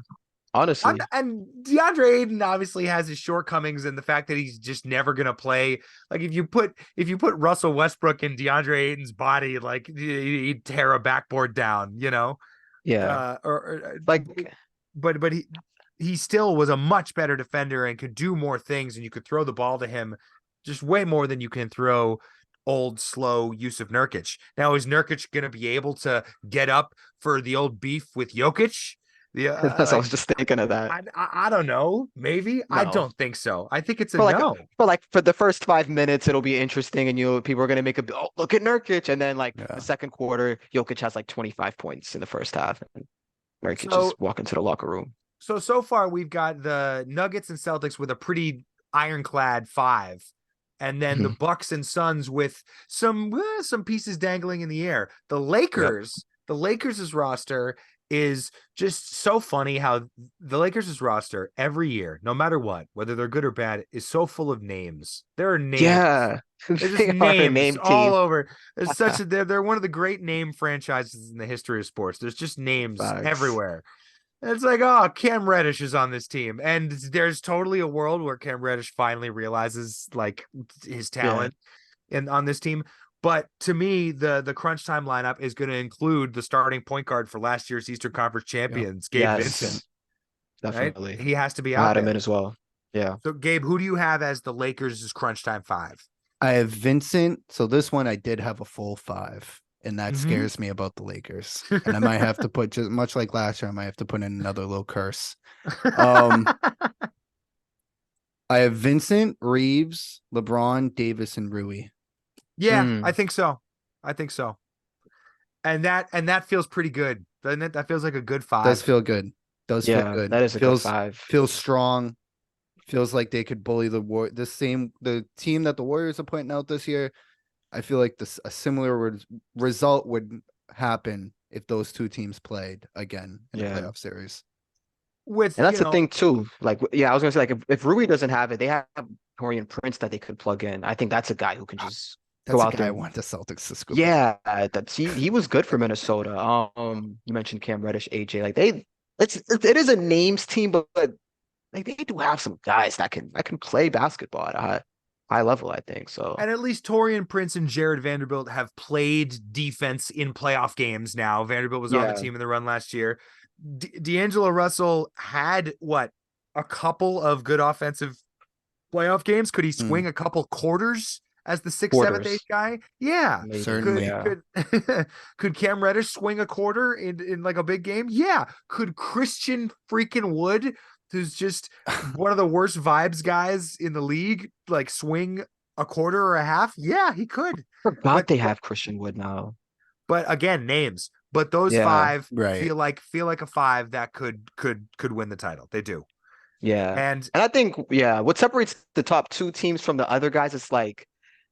Honestly. And DeAndre Ayton obviously has his shortcomings and the fact that he's just never gonna play. Like if you put Russell Westbrook in DeAndre Ayton's body, like he'd tear a backboard down, you know. Yeah. Like, But he still was a much better defender and could do more things, and you could throw the ball to him just way more than you can throw old slow Yusuf Nurkic. Now is Nurkic gonna be able to get up for the old beef with Jokic? Yeah, that's I was just thinking of that. I don't know. Maybe I No. don't think so. I think it's a For like, no. for the first 5 minutes, it'll be interesting, and people are gonna make oh, look at Nurkic, and then like Yeah. the second quarter, Jokic has like 25 points in the first half, and Nurkic So- just walk into the locker room. So far we've got the Nuggets and Celtics with a pretty ironclad 5, and then the Bucks and Suns with some pieces dangling in the air. The Lakers' roster is just so funny how the Lakers' roster every year, no matter what, whether they're good or bad, is so full of names. There are names. Yeah, There's just they are a names name all team. over. There's such a they're one of the great name franchises in the history of sports. There's just names Facts. everywhere. And it's like, oh, Cam Reddish is on this team. And there's totally a world where Cam Reddish finally realizes like his talent on this team. But to me, the crunch time lineup is going to include the starting point guard for last year's Eastern Conference champions, Gabe Vincent. Definitely. Right? He has to be I out had him there. in as well. Yeah. So, Gabe, who do you have as the Lakers' crunch time 5? I have Vincent. So this one I did have a full 5. And that Mhm. scares me about the Lakers. And I might have to put, just much like last year, I might have to put in another little curse. I have Vincent, Reeves, LeBron, Davis, and Rui. Yeah, I think so. And that feels pretty good, doesn't it? That feels like a good 5. Does feel good. Does feel Yeah, good. that is a feels, good 5. Feels strong. Feels like they could bully the team that the Warriors are putting out this year. I feel like a similar result would happen if those two teams played again in a playoff series. And that's the thing too. Like, I was gonna say, like, if Rui doesn't have it, they have Torian Prince that they could plug in. I think that's a guy who can just That's go a out guy there. I want the Celtics to scoop. Yeah, he was good for Minnesota. You mentioned Cam Reddish, AJ. Like it is a names team, but like they do have some guys that can play basketball at a high level, I think. So, and at least Torian Prince and Jared Vanderbilt have played defense in playoff games now. Vanderbilt was on the team in the run last year. D'Angelo Russell had a couple of good offensive playoff games. Could he swing a couple quarters as the 6th, 7th, 8th guy? Yeah, maybe. Certainly. Could Cam Reddish swing a quarter in like a big game? Yeah. Could Christian freaking Wood, who's just one of the worst vibes guys in the league, like swing a quarter or a half? Yeah, he could. Forgot they have Christian Wood now. But again, names. But those 5 feel like a 5 that could win the title. They do. Yeah. And I think, what separates the top 2 teams from the other guys is like,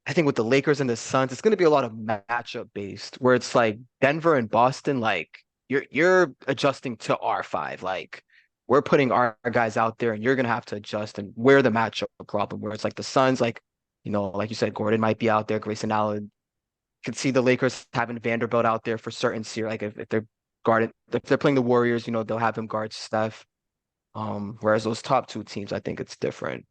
I think with the Lakers and the Suns, it's going to be a lot of matchup based, where it's like Denver and Boston, like you're adjusting to our 5. Like we're putting our guys out there, and you're going to have to adjust. And we're the matchup problem. Where it's like the Suns, like, like you said, Gordon might be out there, Grayson Allen. Could see the Lakers having Vanderbilt out there for certain series. Like if they're playing the Warriors, they'll have him guard Steph. Whereas those top 2 teams, I think it's different.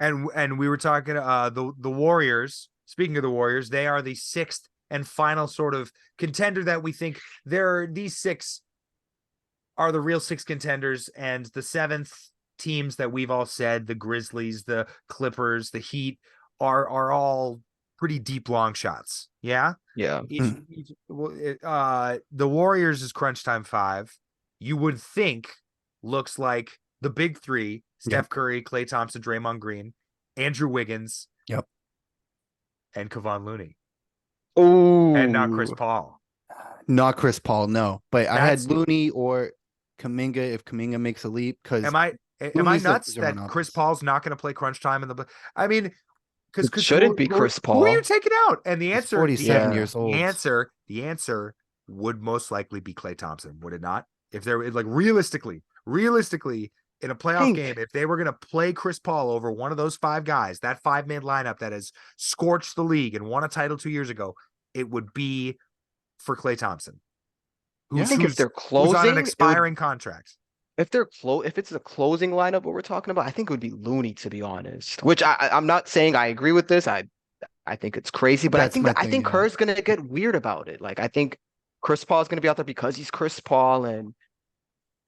And we were talking the Warriors. Speaking of the Warriors, they are the 6th and final sort of contender that we think these 6 are the real 6 contenders, and the 7th teams that we've all said, the Grizzlies, the Clippers, the Heat, are all pretty deep long shots. Yeah. Yeah. The Warriors is crunch time 5. You would think looks like the big 3: Steph Curry, Klay Thompson, Draymond Green, Andrew Wiggins, and Kevon Looney. Oh, And not Chris Paul. Not Chris Paul, no. But I had Looney or Kuminga if Kuminga makes a leap. Because am I nuts that Chris Paul's not going to play crunch time in the? I mean, because shouldn't be Chris Paul. Who are you taking out? And the answer, 47 years old. The answer would most likely be Klay Thompson, would it not? If they're like realistically, in a playoff think- game, if they were going to play Chris Paul over one of those 5 guys, that 5-man lineup that has scorched the league and won a title 2 years ago, it would be for Klay Thompson. I think if they're who's on closing, an it would- expiring contract. if it's a closing lineup, what we're talking about, I think it would be Looney, to be honest. Which I'm not saying I agree with this. I think it's crazy, but That's my I thing, think yeah. Kerr's gonna get weird about it. Like I think Chris Paul is gonna be out there because he's Chris Paul, and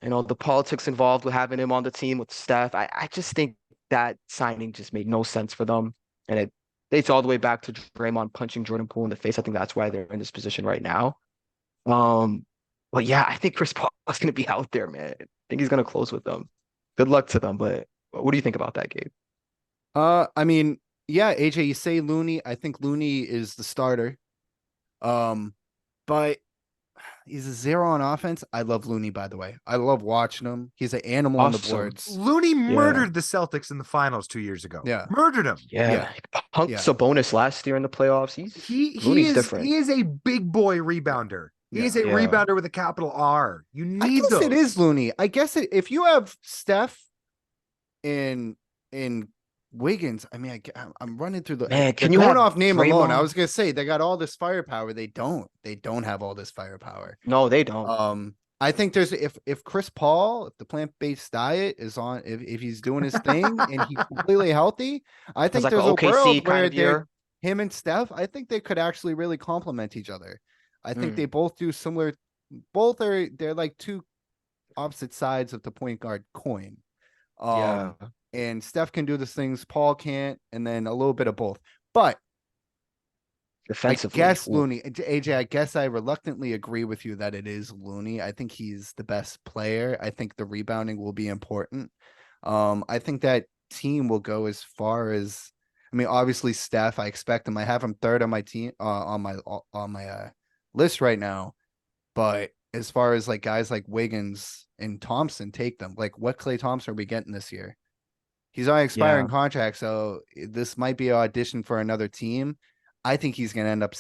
the politics involved with having him on the team with Steph. I just think that signing just made no sense for them, and it dates all the way back to Draymond punching Jordan Poole in the face. I think that's why they're in this position right now. But yeah, I think Chris Paul is gonna be out there, man. I think he's gonna close with them. Good luck to them. But what do you think about that, Gabe? I mean, yeah, AJ, you say Looney. I think Looney is the starter. But he's a 0 on offense. I love Looney, by the way. I love watching him. He's an animal on the Awesome. boards. Looney murdered the Celtics in the finals 2 years ago. Yeah. Murdered him. Yeah, Punked Yeah. Sabonis last year in the playoffs. He Looney's different. He is a big boy rebounder. He is a Yeah. rebounder with a capital R. You I need guess those. it is Looney. I guess if you have Steph in Wiggins, I mean, I'm running through the Man, can they're you going have off name alone. I Draymond? was gonna say they got all this firepower. They don't. They don't have all this firepower. No, they don't. I think there's if Chris Paul, if the plant-based diet is on, if he's doing his thing and he's completely healthy, I It's think like there's an a OKC world kind where of year. him and Steph, I think they could actually really complement each other. I think they both do similar. They're like two opposite sides of the point guard coin. Yeah. And Steph can do the things Paul can't, and then a little bit of both. But Defensively. I guess ooh. Looney, AJ, I guess I reluctantly agree with you that it is Looney. I think he's the best player. I think the rebounding will be important. I think that team will go as far as, I mean, obviously Steph, I expect him. I have him third on my team, on my list right now. But as far as like guys like Wiggins and Thompson, take them. Like, what Klay Thompson are we getting this year? He's on an expiring contract, so this might be an audition for another team. I think he's going to end up.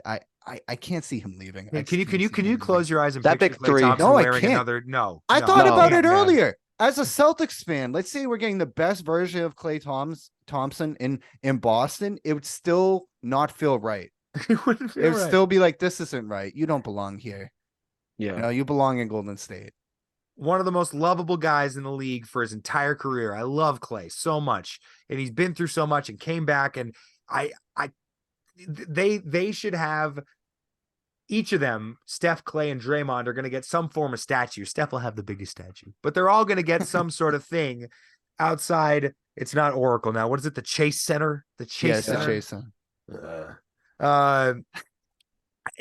I can't see him leaving. I Can you just can't see him close your eyes and That picture big Klay three. Thompson No, I wearing can't. another? No, I no, thought No. about you it can't, man. earlier. As a Celtics fan, let's say we're getting the best version of Klay Thompson in Boston. It would still not feel right. It wouldn't feel It would right. still be like, this isn't right. You don't belong here. Yeah. You know, you belong in Golden State. One of the most lovable guys in the league for his entire career. I love Klay so much, and he's been through so much and came back. And they should have, each of them, Steph, Klay, and Draymond, are going to get some form of statue. Steph will have the biggest statue, but they're all going to get some sort of thing outside. It's not Oracle now. What is it? The Chase Center. The Chase Yes, Center. Jason.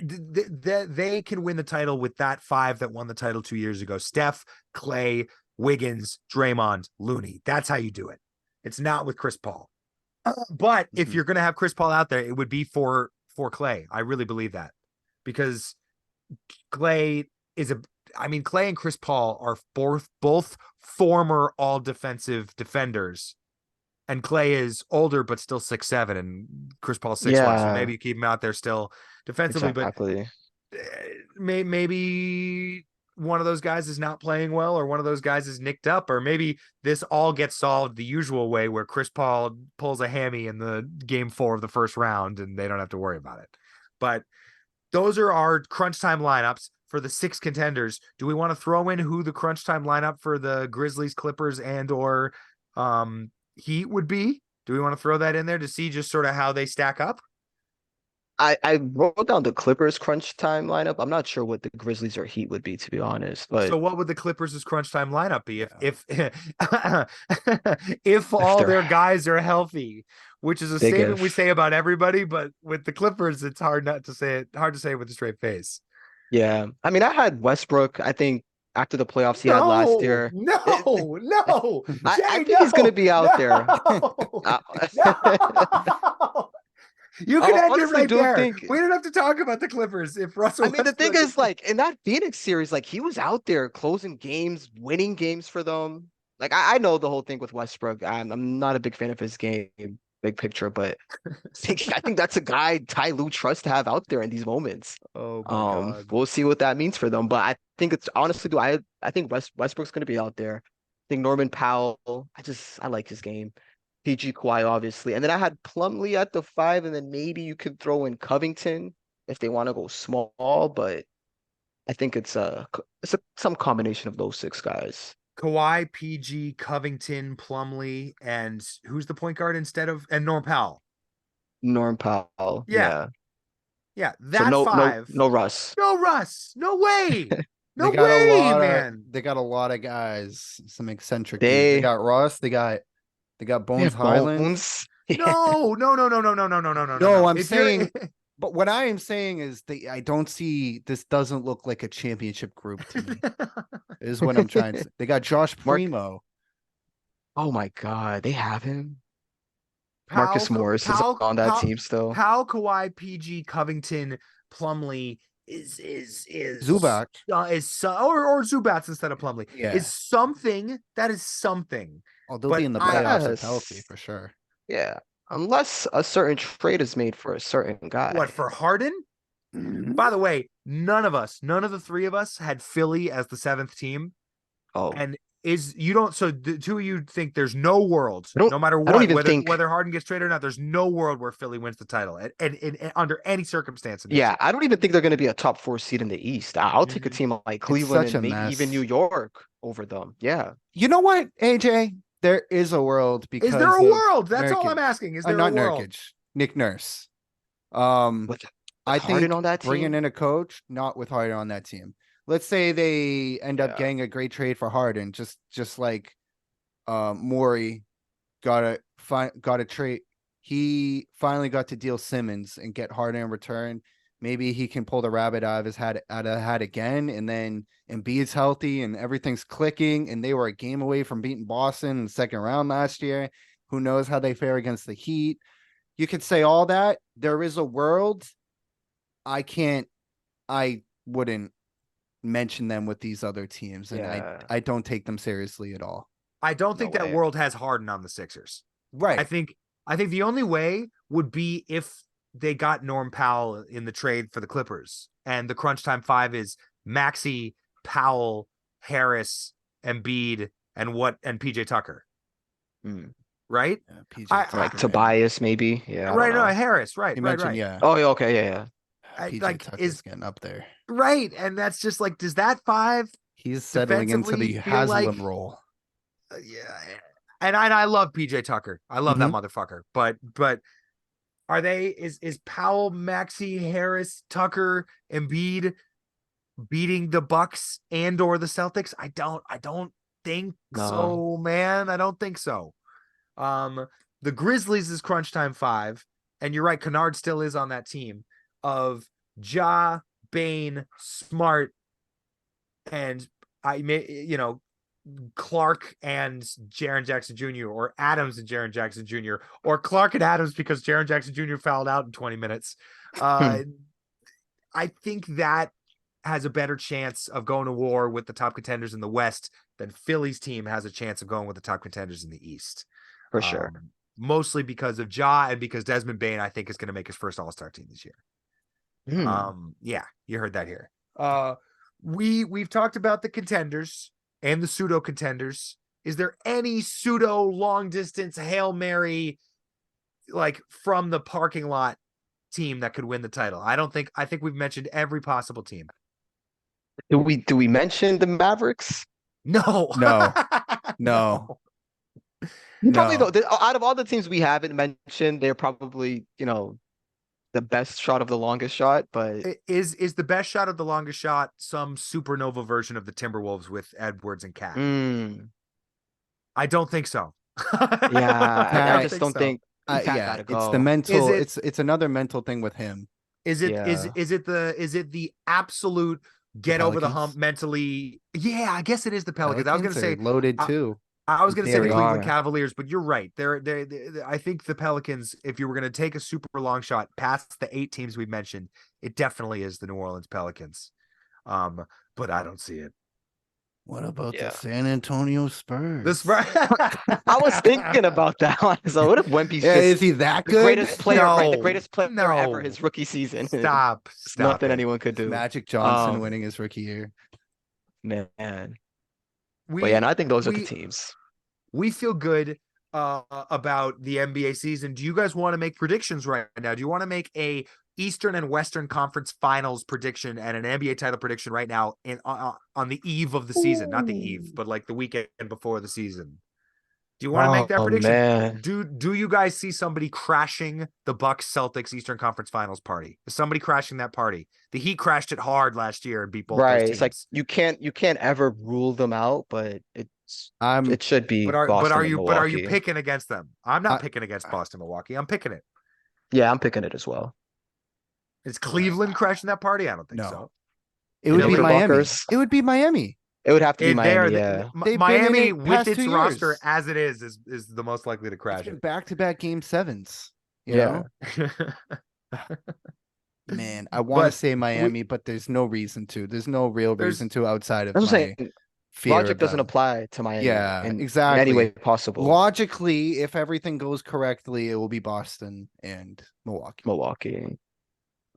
They can win the title with that 5 that won the title 2 years ago. Steph, Klay, Wiggins, Draymond, Looney. That's how you do it. It's not with Chris Paul. But if Mhm. you're going to have Chris Paul out there, it would be for Klay. I really believe that, because Klay and Chris Paul are both former all defensive defenders. And Klay is older, but still 6'7", and Chris Paul's 6'1", so Yeah. maybe you keep him out there still defensively. Exactly. But maybe one of those guys is not playing well, or one of those guys is nicked up, or maybe this all gets solved the usual way, where Chris Paul pulls a hammy in the game 4 of the first round, and they don't have to worry about it. But those are our crunch time lineups for the 6 contenders. Do we want to throw in who the crunch time lineup for the Grizzlies, Clippers, and or Heat would be? Do we want to throw that in there to see just sort of how they stack up? I wrote down the Clippers crunch time lineup. I'm not sure what the Grizzlies or Heat would be, to be honest. But So what would the Clippers' crunch time lineup be if if all they're- their guys are healthy, which is a Big statement we if. say about everybody, but with the Clippers, it's hard to say it with a straight face. yeah, I mean, I had Westbrook. I think after the playoffs he had last year. No. I think he's gonna be out there. No. You can I end it honestly right do there. think- We don't have to talk about the Clippers if Russell. I mean, the thing Westbrook is, like, in that Phoenix series, like, he was out there closing games, winning games for them. Like, I know the whole thing with Westbrook. I'm not a big fan of his game, big picture, but I think that's a guy Ty Lue trusts to have out there in these moments. Oh my God. We'll see what that means for them. But I think it's honestly, I think Westbrook's going to be out there. think Norman Powell. I like his game. PG Kawhi, obviously. And then I had Plumlee at the 5, and then maybe you could throw in Covington if they want to go small, but I think some combination of those 6 guys. Kawhi, PG, Covington, Plumlee, and who's the point guard and Norm Powell. Norm Powell. Yeah. Yeah, So that five. no Russ. No Russ. No way. No They got a way, lot man. of they got a lot of guys, some eccentric dudes. They They got Russ, they got Bones Highland. Bones. No. No, I'm If you're- saying but what I am saying is I don't see this doesn't look like a championship group to me. Is what I'm trying to say. They got Josh Mark- Primo. Oh my God, they have him. Powell- Marcus Morris is Powell- on that Powell- team still. Powell, Kawhi, PG, Covington, Plumlee is Zubac. Or Zubats instead of Plumlee Yeah. is something that is something. Oh, they'll but be in the I- playoffs if Yes. healthy for sure. Yeah, unless a certain trade is made for a certain guy. What for Harden? By the way, none of the 3 of us had Philly as the 7th team. Oh, And so the 2 of you think there's no world, I don't- no matter I don't what, even think- whether Harden gets traded or not, there's no world where Philly wins the title and under any circumstance. in this yeah, year. I don't even think they're going to be a top 4 seed in the East. I'll take a Mhm. team like Cleveland such a and maybe even mess. New York over them. Yeah, You know what, AJ? There is a world because Is there a of world? That's all Nurkic. I'm asking. Is there not a world? Nurkic, Nick Nurse. with I Harden think on that bringing team. in a coach, not with Harden on that team. Let's say they end up Yeah. getting a great trade for Harden, just like Morey got a trade. He finally got to deal Simmons and get Harden in return. Maybe he can pull the rabbit out of his hat again, and then Embiid's healthy and everything's clicking, and they were a game away from beating Boston in the second round last year. Who knows how they fare against the Heat? You could say all that. There is a world. I wouldn't mention them with these other teams, and Yeah. I don't take them seriously at all. I don't think No that way. world has Harden on the Sixers. Right. I think the only way would be if they got Norm Powell in the trade for the Clippers, and the crunch time 5 is Maxey, Powell, Harris, Embiid, and PJ Tucker, Hmm. right? Yeah, PJ I- Tucker, Like yeah. Tobias, maybe. Yeah, I Right, don't no, know. Harris, right, You right, mentioned, right. yeah. Oh, yeah, okay, yeah. PJ like, Tucker's is getting up there. right, and that's just like, does that 5? He's settling into the defensively feel Haslam like- role. Yeah, and I love PJ Tucker. I love Mm-hmm. that motherfucker. But are they? Is Powell, Maxey, Harris, Tucker, Embiid beating the Bucks and or the Celtics? I don't think No. so, man. I don't think so. The Grizzlies is crunch time 5, and you're right. Kennard still is on that team of Ja, Bane, Smart, and Clark and Jaren Jackson Jr. or Adams and Jaren Jackson Jr. or Clark and Adams because Jaren Jackson Jr. fouled out in 20 minutes. I think that has a better chance of going to war with the top contenders in the West than Philly's team has a chance of going with the top contenders in the East. For sure. Mostly because of Ja and because Desmond Bane, I think, is going to make his first All-Star team this year. Yeah, you heard that here. We've talked about the contenders and the pseudo contenders. Is there any pseudo long distance Hail Mary like from the parking lot team that could win the title? I think we've mentioned every possible team. Do we mention the Mavericks? No. No. Probably No. though. Out of all the teams we haven't mentioned, they're probably, the best shot of the longest shot, but Is the best shot of the longest shot some supernova version of the Timberwolves with Edwards and Cat? I don't think so. yeah, I just don't so. think Cat Yeah, gotta it's the go. mental. Is It's another mental thing with him. Is it Yeah. is it the absolute get over the Pelicans? hump mentally? Yeah, I guess it is the Pelicans. I was gonna Pelicans say are loaded I- too. I was gonna say the They Cleveland are. Cavaliers, but you're right. They're I think the Pelicans, if you were gonna take a super long shot past the 8 teams we've mentioned, it definitely is the New Orleans Pelicans. But I don't see it. What about Yeah. the San Antonio Spurs? The Spurs. I was thinking about that one. So what if Wemby's Yeah, just is he that the good? greatest player, right? The No. greatest player ever No. his rookie season? Stop. It's Stop nothing it. anyone could do. Magic Johnson Um, winning his rookie year. Man. we But yeah, and I think those are the we teams. we feel good about the NBA season. Do you guys want to make predictions right now? Do you want to make a Eastern and Western Conference Finals prediction and an NBA title prediction right now on the eve of the season? Not the eve, but like the weekend before the season. Do you want to make that Oh prediction? man. Do you guys see somebody crashing the Bucks Celtics Eastern Conference Finals party? Is somebody crashing that party? The Heat crashed it hard last year and beat both those Right. teams. It's like you can't ever rule them out, but I'm it should be But are Boston and you Milwaukee. picking against them? I'm not I- picking against Boston, Milwaukee. I'm picking it. Yeah, I'm picking it as well. Is Cleveland crashing that party? I don't think No. so. it would know, be the Miami. Buckers. It would be Miami. It would have to be Miami, They're yeah. They've been in Miami it with past its 2 roster years. as it is the most likely to crash it. Back-to-back game sevens. You Yeah. know? Man, I want to But say Miami, but there's no reason to. There's no real There's- reason to outside of That's what I'm my saying. fear Logic of doesn't them. apply to Miami Yeah, in any exactly. way possible. Logically, if everything goes correctly, it will be Boston and Milwaukee. Milwaukee.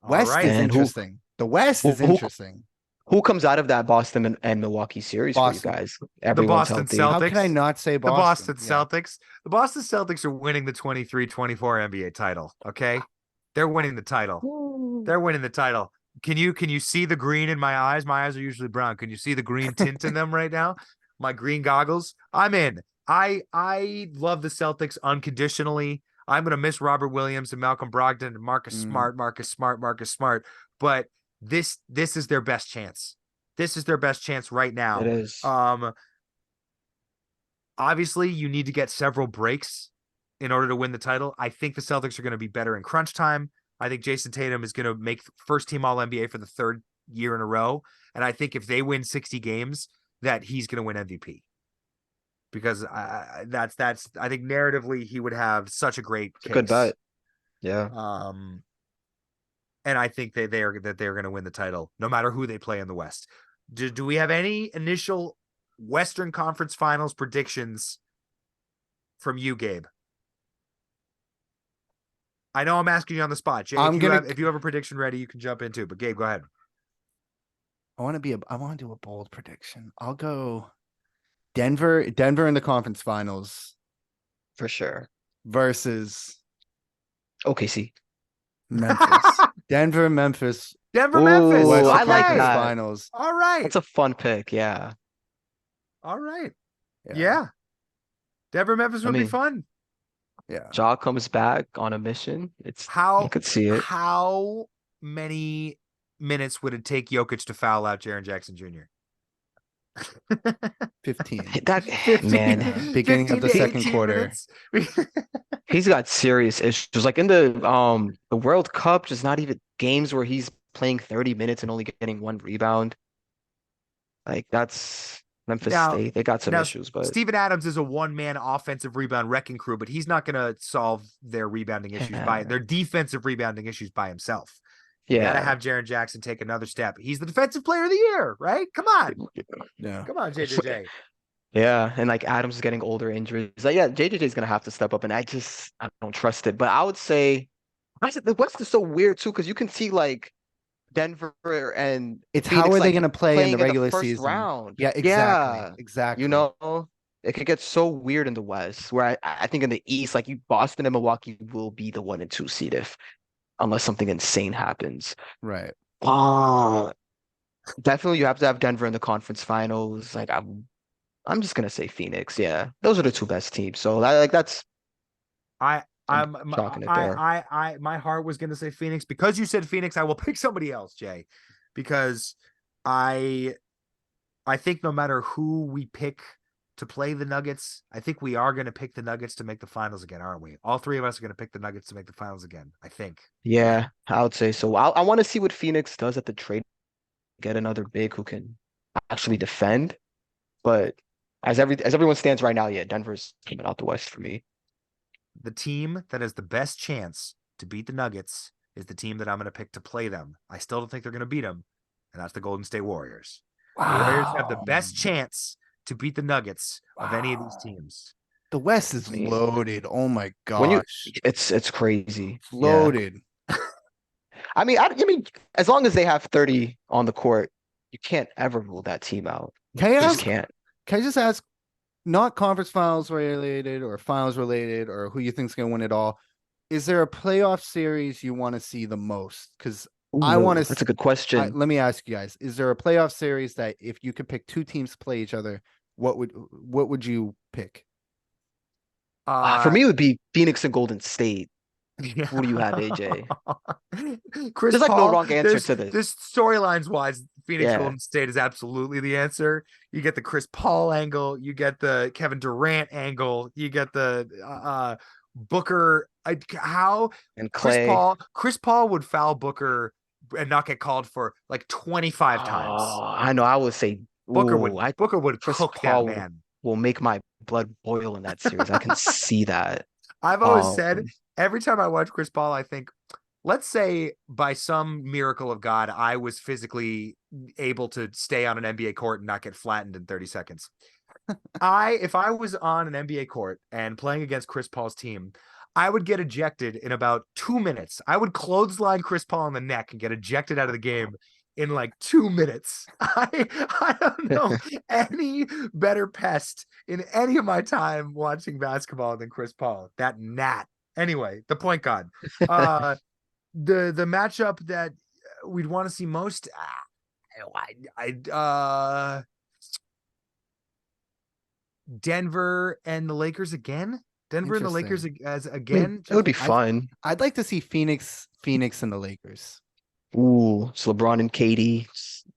West right. is And who- interesting. The West is who- interesting. Who comes out of that Boston and Milwaukee series Boston. for you guys? The Everyone's Boston healthy. Celtics. How can I not say The Boston? Boston Yeah. Celtics. The Boston Celtics are winning the 23-24 NBA title. Okay. They're winning the title. They're winning the title. Can you see the green in my eyes? My eyes are usually brown. Can you see the green tint in them right now? My green goggles. I'm in. I love the Celtics unconditionally. I'm gonna miss Robert Williams and Malcolm Brogdon and Marcus Smart. But this is their best chance. This is their best chance right now. It is. Obviously, you need to get several breaks in order to win the title. I think the Celtics are going to be better in crunch time. I think Jason Tatum is going to make first team All NBA for the third year in a row. And I think if they win 60 games, that he's going to win MVP. Because that's I think narratively he would have such a great case. Good bet. Yeah. And I think they're going to win the title no matter who they play in the West. Do we have any initial Western Conference Finals predictions from you, Gabe? I know I'm asking you on the spot. Jay, if you have a prediction ready, you can jump in too. But Gabe, go ahead. I want to do a bold prediction. I'll go Denver in the conference finals For sure. versus OKC. Memphis. Denver, Memphis, Denver, Ooh, Memphis. Western I like Conference that. Finals. All right. That's a fun pick. Yeah. All right. Yeah. Denver, Memphis would be mean, fun. Yeah. Ja comes back on a mission. It's How I could see it. How many minutes would it take Jokic to foul out Jaren Jackson Jr.? 15. That 15 man, Beginning of the 15 to second 18 quarter. minutes. he's got serious issues. Like in the World Cup, just not even games where he's playing 30 minutes and only getting one rebound. Like that's Memphis Now- State. They got some now, issues, but Steven Adams is a one-man offensive rebound wrecking crew, but he's not going to solve their rebounding issues by their defensive rebounding issues by himself. You yeah. gotta have Jaren Jackson take another step. He's the defensive player of the year, right? Come on, Yeah. come on, JJJ. Yeah, and like Adams is getting older injuries. Like, yeah, JJJ is gonna have to step up, and I don't trust it. But I would say, the West is so weird too, because you can see like Denver and It's Phoenix, how are they like, going to play in playing the regular first season? round. Yeah, exactly. Yeah, Exactly. you know, it could get so weird in the West. Where I think in the East, like Boston and Milwaukee will be the 1 and 2 seed unless something insane happens. Right. Definitely you have to have Denver in the conference finals. Like I'm just gonna say Phoenix. Yeah, those are the two best teams. So that's I'm chalking it there. my heart was gonna say Phoenix because you said Phoenix. I will pick somebody else, Jay, because I think no matter who we pick to play the Nuggets, I think we are going to pick the Nuggets to make the finals again, aren't we? All three of us are going to pick the Nuggets to make the finals again, I think. Yeah, I would say so. I want to see what Phoenix does at the trade, get another big who can actually defend. But as everyone stands right now, yeah, Denver's coming out the West for me. The team that has the best chance to beat the Nuggets is the team that I'm going to pick to play them. I still don't think they're going to beat them, and that's the Golden State Warriors. The Warriors have the best chance to beat the Nuggets of any of these teams. The West is Man. loaded. Oh my When you, gosh. it's crazy. Yeah. Loaded. I mean, as long as they have 30 on the court, you can't ever rule that team out. You Can I just ask, can't. Can I just ask, not conference finals related or finals related or who you think's gonna win it all? Is there a playoff series you want to see the most? Because I want Ooh, to. that's a good question. Let me ask you guys: is there a playoff series that if you could pick two teams to play each other, what would you pick? For Uh, me, it would be Phoenix and Golden State. yeah. Who do you have, AJ? Chris There's like no Paul, wrong answer to this. this storylines wise, Phoenix Yeah, Golden State is absolutely the answer. You get the Chris Paul angle, you get the Kevin Durant angle, you get the Booker. How and Clay. Chris Paul would foul Booker and not get called for like 25 times. Oh, I know. I would say, I Booker would Chris cook that Paul man. will make my blood boil in that series. I can see that. I've always Um, said every time I watch Chris Paul, I think, let's say by some miracle of God, I was physically able to stay on an NBA court and not get flattened in 30 seconds. If I was on an NBA court and playing against Chris Paul's team, I would get ejected in about 2 minutes. I would clothesline Chris Paul in the neck and get ejected out of the game in like 2 minutes. I don't know any better pest in any of my time watching basketball than Chris Paul. That gnat. Anyway, the point guard. The matchup that we'd want to see most. Denver and the Lakers again. Denver and the Lakers as I mean, again. it would be I- fun. I'd like to see Phoenix and the Lakers. Ooh, it's LeBron and KD.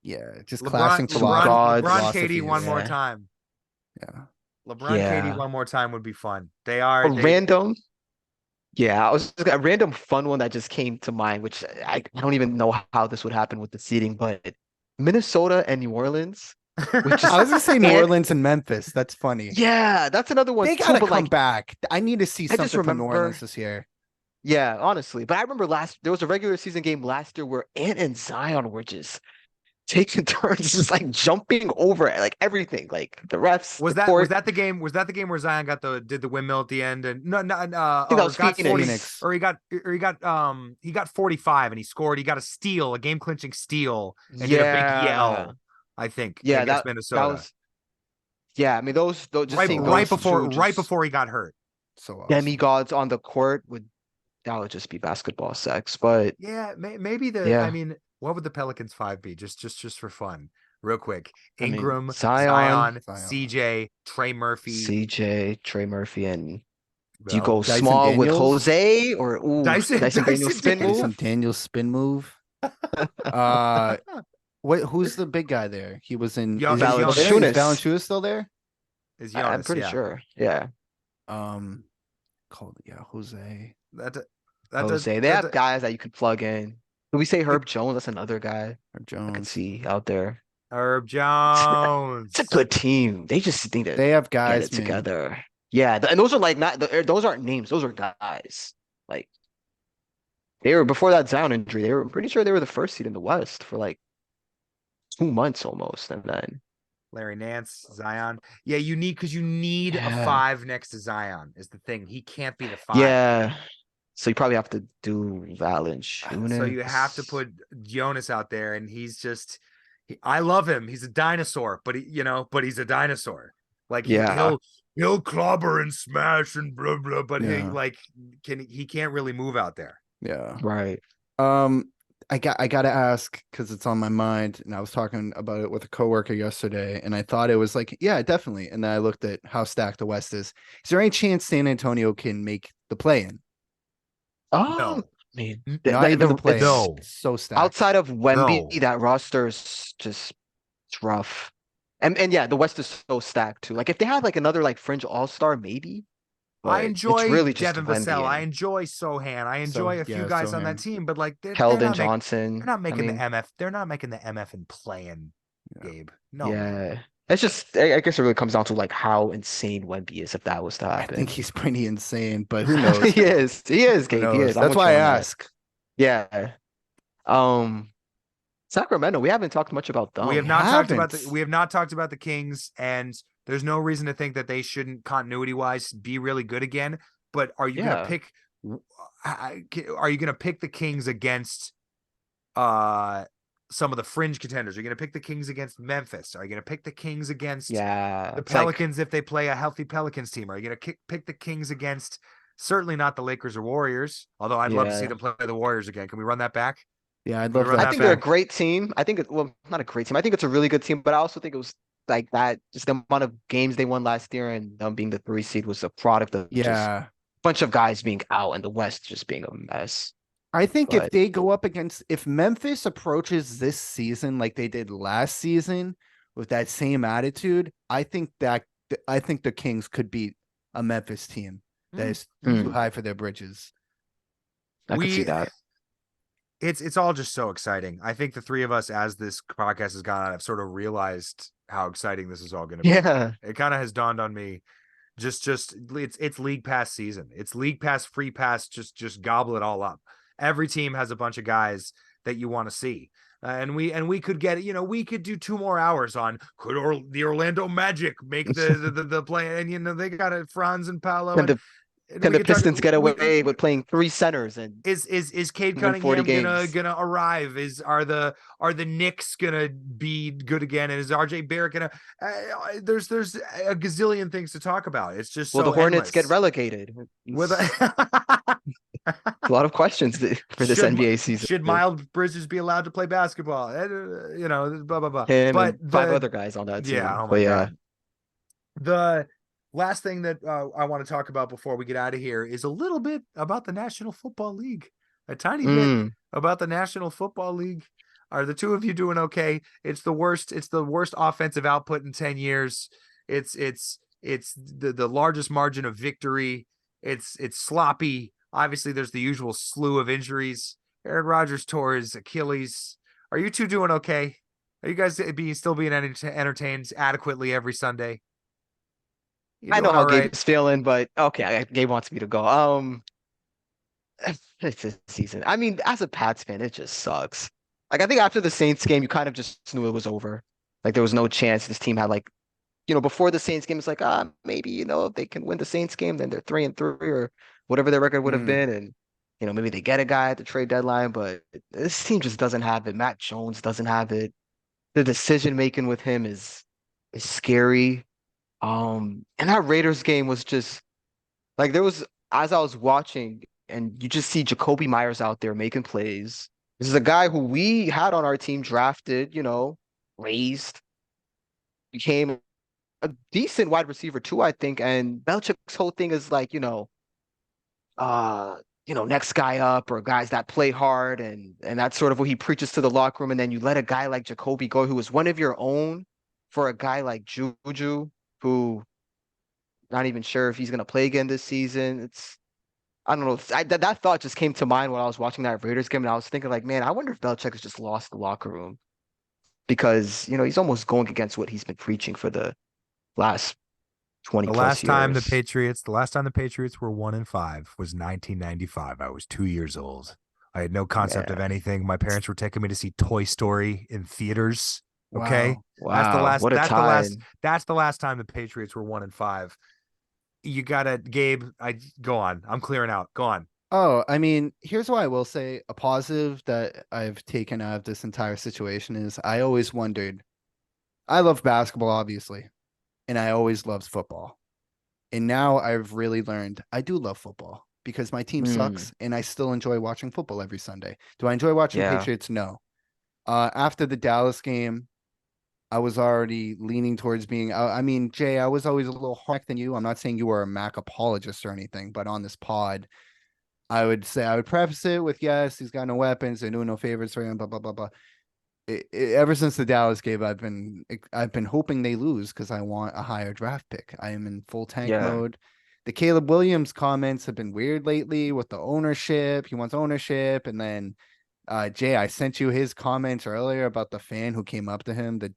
Yeah, just LeBron, clashing Some LeBron, gods. LeBron, KD one more Yeah. time. Yeah. LeBron, KD Yeah. one more time would be fun. They A are random. Yeah, I was just, a random fun one that just came to mind, which I don't even know how this would happen with the seeding, but Minnesota and New Orleans, which is I was gonna say New And- Orleans and Memphis. That's funny. yeah, that's another one They too. gotta But come like, back. I need to see I just something from New remember- Orleans this year. yeah, honestly. But I remember there was a regular season game last year where Ant and Zion were just taking turns, just like jumping over like everything, like the refs. was the that court. was that the game? Was that the game where Zion did the windmill at the end and think that was got 40 Phoenix. or he got 45 and he scored. He got a steal, a game clinching steal, and did a big yell. I think. Yeah, against that Minnesota. was. Yeah, I mean those just seeing right those two before just he got hurt. So awesome. demigods on the court that would just be basketball sex. But Yeah, maybe Yeah. I mean, what would the Pelicans 5 be? Just for fun, real quick. I mean, Ingram, Zion, CJ, Trey Murphy. CJ, Trey Murphy, and do you Well, go Dyson small with Daniels? Jose or Dyson- Dyson Daniels spin Daniels. Dyson move? Daniels spin move. Who's the big guy there? He was in Yo- is he still there? Valanciunas. Is Valanciunas still there? Is I'm Giannis, pretty yeah. sure. Yeah, Jose. That Jose. They have guys that you could plug in. Did we say Herb Jones? That's another guy Or I could Jones. see out there. Herb Jones. It's a good team. They just need to They have get guys, it man. together. Yeah, and those are like not those aren't names. Those are guys. Like they were before that Zion injury. I'm pretty sure they were the first seed in the West for like 2 months almost, and then Larry Nance, Zion. Yeah, you need a Yeah. 5 next to Zion is the thing. He can't be the 5. yeah. So you probably have to do Valanciunas. So you have to put Jonas out there, and he's just. I love him. He's a dinosaur, but he's a dinosaur. Like Yeah. he'll clobber and smash and blah blah, but Yeah. he can't really move out there. Yeah. right. I gotta ask because it's on my mind, and I was talking about it with a coworker yesterday, and I thought it was like, yeah, definitely. And then I looked at how stacked the West is. Is there any chance San Antonio can make the play-in? I mean, Not even the play-in. no. It's so stacked. outside of Wemby, No. that roster is just it's rough. And yeah, the West is so stacked too. Like if they had like another like fringe all-star, maybe. I but enjoy it's really just Devin Wemby Vassell. I and enjoy Sohan. I enjoy a few guys on that Sohan. team, but like they're Keldon not Johnson. they're not making I mean, the MF. They're not making the MF and playing. Yeah. Gabe. No. man. Yeah. It's just I guess it really comes down to like how insane Wemby is if that was to I happen. think he's pretty insane, but who knows? He is. He is, Who Gabe. He knows? is. I'm That's with why I you on that. ask. Yeah. Sacramento, we haven't talked much about them. We have not talked about haven't. we have not talked about the Kings, and there's no reason to think that they shouldn't continuity wise be really good again. But are you Yeah. gonna pick? Are you gonna pick the Kings against some of the fringe contenders? Are you going to pick the Kings against Memphis? Are you going to pick the Kings against Yeah. the It's like, Pelicans if they play a healthy Pelicans team? Are you going to pick the Kings against certainly not the Lakers or Warriors? Although I'd love to see yeah. them play the Warriors again. Can we run that back? Yeah, I'd Can we love run I that. that think they're a back? great team. I think well, not a great team. I think it's a really good team, but I also think it was like that, just the amount of games they won last year and them being the 3 seed was a product of just a Yeah. bunch of guys being out and the West just being a mess. I think if But they go up against, if Memphis approaches this season like they did last season with that same attitude, I think the Kings could beat a Memphis team that is too Mm. high for their britches. I could see We that. it's all just so exciting. I think the three of us, as this podcast has gone on, have sort of realized how exciting this is all going to be. Yeah. It kind of has dawned on me. Just it's league pass season. It's league pass, free pass. Just gobble it all up. Every team has a bunch of guys that you want to see. And we could get, we could do 2 more hours on the Orlando Magic make the play, and they got it, Franz and Paolo, Can and can we the could talk. Pistons get away with playing 3 centers and Is Cade win 40 Cunningham gonna games? arrive? Are the Knicks gonna be good again? And is RJ Barrett gonna? There's a gazillion things to talk about. It's just Will so the Hornets get endless. relegated? With A lot of questions for this should NBA season. should Miles Bridges be allowed to play basketball? Blah blah blah. Him But and 5 other guys on that team. yeah, oh But my yeah, god. The last thing that I want to talk about before we get out of here is a little bit about the National Football League. A tiny bit about the National Football League. Are the two of you doing okay? It's the worst offensive output in 10 years. It's the largest margin of victory. It's sloppy. Obviously, there's the usual slew of injuries. Aaron Rodgers tore his Achilles. Are you two doing okay? Are you guys still being entertained adequately every Sunday? You I know doing how all Gabe right? is feeling, but okay, Gabe wants me to go. It's a season. I mean, as a Pats fan, it just sucks. Like, I think after the Saints game, you kind of just knew it was over. Like, there was no chance this team had before the Saints game, it's like, maybe, if they can win the Saints game, then they're 3-3 or whatever their record would have been. And, maybe they get a guy at the trade deadline, but this team just doesn't have it. Matt Jones doesn't have it. The decision making with him is scary. And that Raiders game was just like, as I was watching, and you just see Jacoby Myers out there making plays. This is a guy who we had on our team, drafted, raised, became a decent wide receiver too, I think. And Belichick's whole thing is like, next guy up, or guys that play hard, and that's sort of what he preaches to the locker room. And then you let a guy like Jacoby go, who was one of your own, for a guy like Juju, who not even sure if he's gonna play again this season. I don't know. That thought just came to mind when I was watching that Raiders game, and I was thinking like, man, I wonder if Belichick has just lost the locker room, because he's almost going against what he's been preaching for the last 20 The plus last time the years. Patriots were 1-5 was 1995. I was 2 years old. I had no concept of Yeah. anything. My parents were taking me to see Toy Story in theaters. Okay. Wow. Wow, what a time. That's the last time the Patriots were 1-5. You gotta, Gabe. Go on. I'm clearing out. Go on. Oh, I mean, here's what I will say. A positive that I've taken out of this entire situation is I always wondered. I love basketball, obviously, and I always loved football. And now I've really learned I do love football because my team sucks and I still enjoy watching football every Sunday. Do I enjoy watching Yeah. Patriots? No. After the Dallas game, I was already leaning towards being, I mean, Jay, I was always a little harder than you. I'm not saying you were a Mac apologist or anything, but on this pod, I would preface it with, yes, he's got no weapons. They're doing no favors for him, blah, blah, blah, blah. Ever since the Dallas game, I've been hoping they lose because I want a higher draft pick. I am in full tank Yeah. mode. The Caleb Williams comments have been weird lately with the ownership. He wants ownership. And then Jay, I sent you his comments earlier about the fan who came up to him, the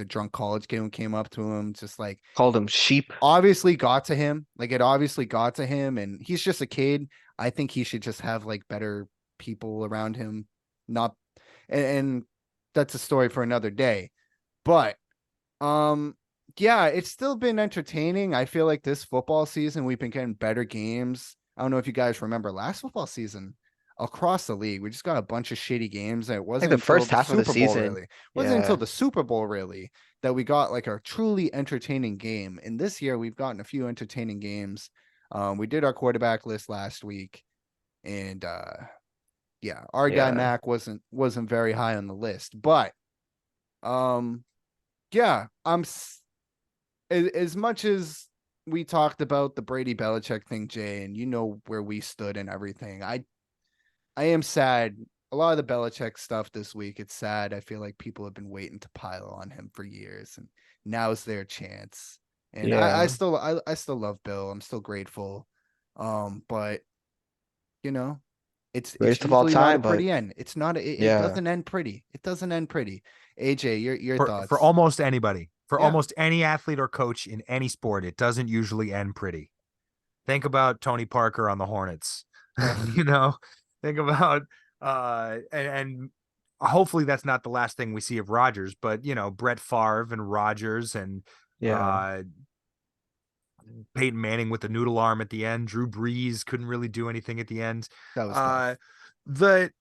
drunk college kid who came up to him, just like Called him sheep. obviously got to him. Like, it obviously got to him, and he's just a kid. I think he should just have like better people around him. Not and that's a story for another day. But yeah, it's still been entertaining. I feel like this football season we've been getting better games. I don't know if you guys remember last football season. across the league. We just got a bunch of shitty games, and it I think wasn't the until first the half of the Super Bowl season. really. Wasn't until Yeah. the Super Bowl really that we got like a truly entertaining game. And this year we've gotten a few entertaining games. We did our quarterback list last week, and yeah, our guy Yeah. Mac wasn't very high on the list, but yeah, as much as we talked about the Brady Belichick thing, Jay, and you know where we stood and everything. I am sad. A lot of the Belichick stuff this week, it's sad. I feel like people have been waiting to pile on him for years, and now's their chance. And Yeah. I still love Bill. I'm still grateful. But you know, it's Greatest of all usually not a time, but pretty end. It's not it yeah. doesn't end pretty. It doesn't end pretty. AJ, your For thoughts. almost anybody, for Yeah. almost any athlete or coach in any sport, it doesn't usually end pretty. Think about Tony Parker on the Hornets. Ugh. You know, think about and hopefully that's not the last thing we see of Rodgers, but you know, Brett Favre and Rodgers and Yeah. Peyton Manning with the noodle arm at the end. Drew Brees couldn't really do anything at the end. That was tough. The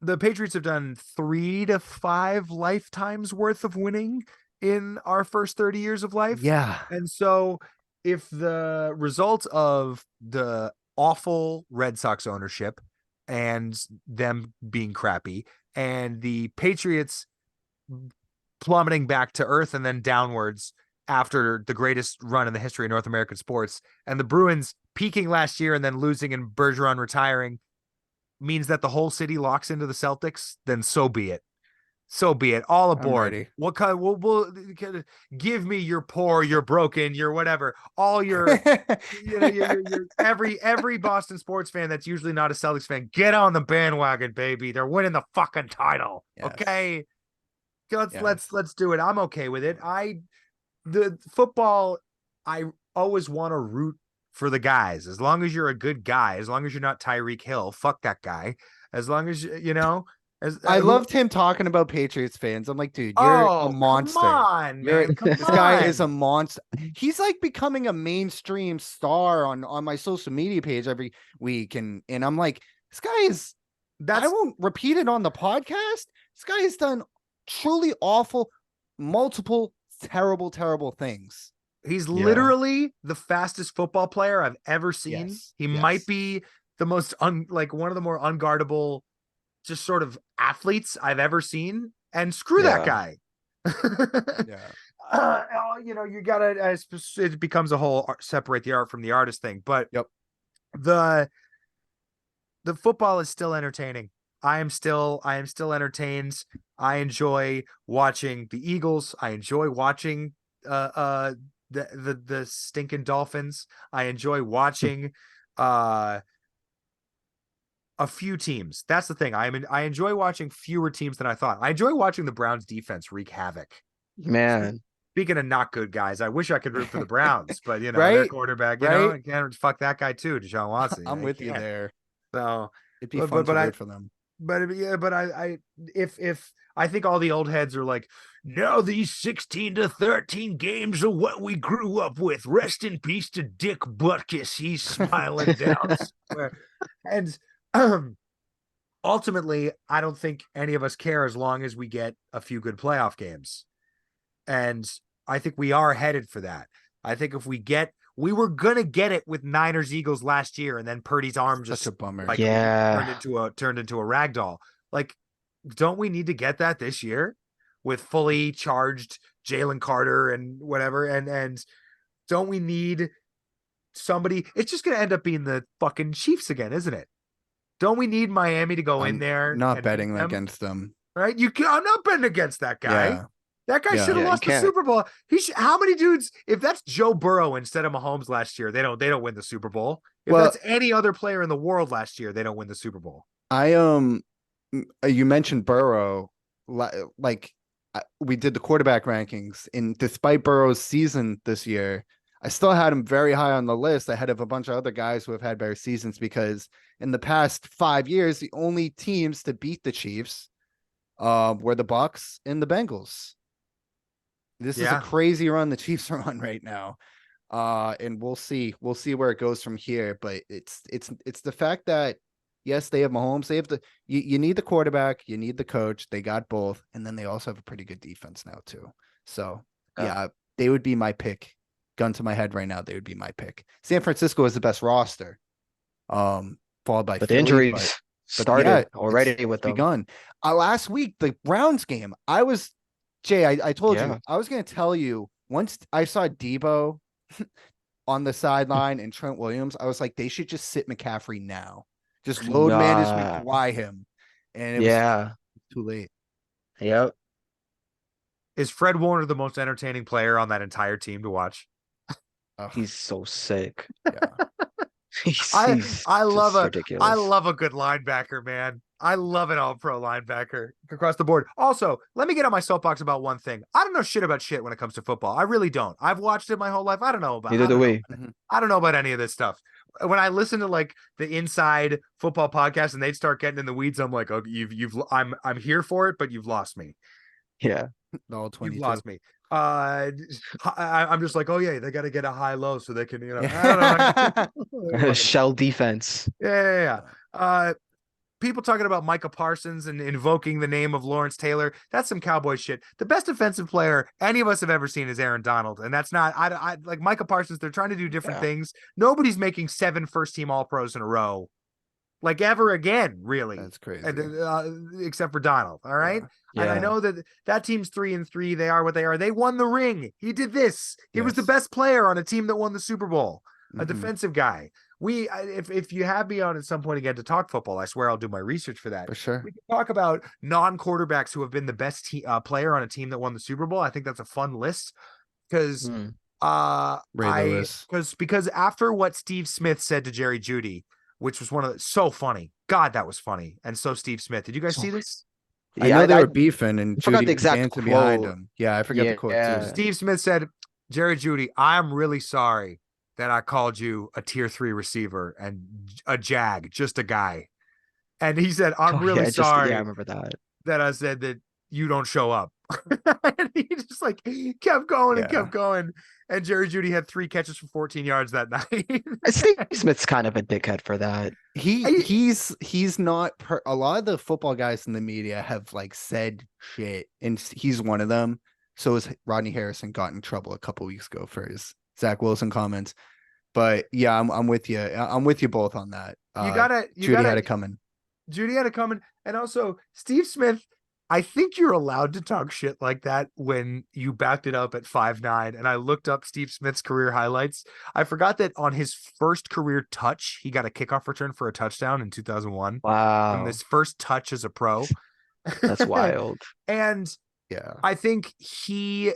the Patriots have done 3 to 5 lifetimes worth of winning in our first 30 years of life. Yeah. And so if the result of the awful Red Sox ownership and them being crappy and the Patriots plummeting back to earth and then downwards after the greatest run in the history of North American sports, and the Bruins peaking last year and then losing and Bergeron retiring means that the whole city locks into the Celtics, then so be it. So be it. All I'm aboard. ready. What kind? We'll give me your poor, your broken, your whatever. All your, you know, your every Boston sports fan that's usually not a Celtics fan, get on the bandwagon, baby. They're winning the fucking title. Yes. Okay, Yes. let's do it. I'm okay with it. The football, I always want to root for the guys. As long as you're a good guy, as long as you're not Tyreek Hill, fuck that guy. As long as you know, as I loved him talking about Patriots fans. I'm like, dude, you're a oh, monster. come on, You're man. Come this guy is a on. monster. He's like becoming a mainstream star on my social media page every week. And I'm like, this guy is I That's won't repeat it on the podcast. This guy has done truly awful, multiple terrible things. he's Yeah. literally the fastest football player I've ever seen. Yes, He yes. might be the most like one of the more unguardable just sort of athletes I've ever seen. And screw that guy. Yeah. You know, you gotta it becomes a whole separate the art from the artist thing, but Yep. the football is still entertaining. I am still entertained. I enjoy watching the Eagles. I enjoy watching the stinking Dolphins. I enjoy watching a few teams. That's the thing. I enjoy watching fewer teams than I thought. I enjoy watching the Browns defense wreak havoc. Man. Speaking of not good guys, I wish I could root for the Browns, but you know, Right? their quarterback, you know, Right? again, fuck that guy too, Deshaun Watson. I'm You with you can't. there. So, It'd be but- fun but to I- root for them. but yeah, but if I think all the old heads are like, no, these 16 to 13 games are what we grew up with. Rest in peace to Dick Butkus. He's smiling down somewhere. And ultimately, I don't think any of us care as long as we get a few good playoff games. And I think we are headed for that. I think if we were gonna get it with Niners Eagles last year, and then Purdy's arm just Such a bummer. like Yeah. turned into a rag doll. Like, don't we need to get that this year with fully charged Jalen Carter and whatever? And don't we need somebody? It's just gonna end up being the fucking Chiefs again, isn't it? Don't we need Miami to go in I'm there? not and betting beat them? against them. Right? I'm not betting against that guy. Yeah. That guy Yeah. should have Yeah, you lost the can't. Super Bowl. How many dudes? If that's Joe Burrow instead of Mahomes last year, they don't win the Super Bowl. If Well- that's any other player in the world last year, they don't win the Super Bowl. You mentioned Burrow, like we did the quarterback rankings, and despite Burrow's season this year, I still had him very high on the list ahead of a bunch of other guys who have had better seasons, because in the past 5 years, the only teams to beat the Chiefs were the Bucks and the Bengals. This is a Yeah. crazy run the Chiefs are on right now. And we'll see where it goes from here. But it's the fact that Yes, they have Mahomes. They have you need the quarterback, you need the coach. They got both, and then they also have a pretty good defense now too. So yeah, they would be my pick. Gun to my head right now, they would be my pick. San Francisco is the best roster. Followed by But Philly, the injuries but started yeah, already with it's them. begun. Last week, the Browns game, Jay, I told you, Yeah. I was going to tell you once I saw Debo on the sideline and Trent Williams, I was like, they should just sit McCaffrey now. Just load management, Nah. fly him. And it was Yeah. too late. Yep. Is Fred Warner the most entertaining player on that entire team to watch? Ugh, He's so sick. yeah. He's I love just a ridiculous. I love a good linebacker, man. I love an all-pro linebacker across the board. Also, let me get on my soapbox about one thing. I don't know shit about shit when it comes to football. I really don't. I've watched it my whole life. I don't know about. Neither do we. I don't know about any of this stuff. When I listen to like the inside football podcast and they'd start getting in the weeds, I'm like, oh, I'm here for it, but you've lost me. Yeah. All You've 22. lost me. I'm just like, oh yeah, they got to get a high low so they can, I Yeah. don't know. Shell defense. Yeah. People talking about Micah Parsons and invoking the name of Lawrence Taylor. That's some cowboy shit. The best defensive player any of us have ever seen is Aaron Donald. And that's not, I like Micah Parsons. They're trying to do different things. Nobody's making 7 first-team All-Pros in a row, like ever again, really. That's crazy. And, except for Donald. All right. Yeah. And I know that team's 3-3. They are what they are. They won the ring. He did this. He was the Yes. best player on a team that won the Super Bowl. A Mhm. defensive guy. If you have me on at some point again to talk football, I swear I'll do my research for that. For sure. We can talk about non-quarterbacks who have been the best player on a team that won the Super Bowl. I think that's a fun list because Ray Lewis. because after what Steve Smith said to Jerry Jeudy, which was so funny. God, that was funny. And so Steve Smith, did you guys see this? I know they were beefing and forgot Judy the was exact dancing behind quote. him. Yeah, I forgot the quote Yeah. too. Steve Smith said, Jerry Jeudy, I'm really sorry that I called you a tier 3 receiver and a jag, just a guy. And he said, I'm really sorry I remember that I said that you don't show up. And he just like kept going and kept going. And Jerry Jeudy had 3 catches for 14 yards that night. Steve Smith's kind of a dickhead for that. He's not a lot of the football guys in the media have like said shit, and he's one of them. So is Rodney Harrison got in trouble a couple weeks ago for his Zach Wilson comments. But yeah, I'm with you. I'm with you both on that. Jeudy had it coming. Jeudy had it coming. And also Steve Smith, I think you're allowed to talk shit like that when you backed it up at 5'9". And I looked up Steve Smith's career highlights. I forgot that on his first career touch, he got a kickoff return for a touchdown in 2001. Wow. On this first touch as a pro. That's wild. And yeah, I think he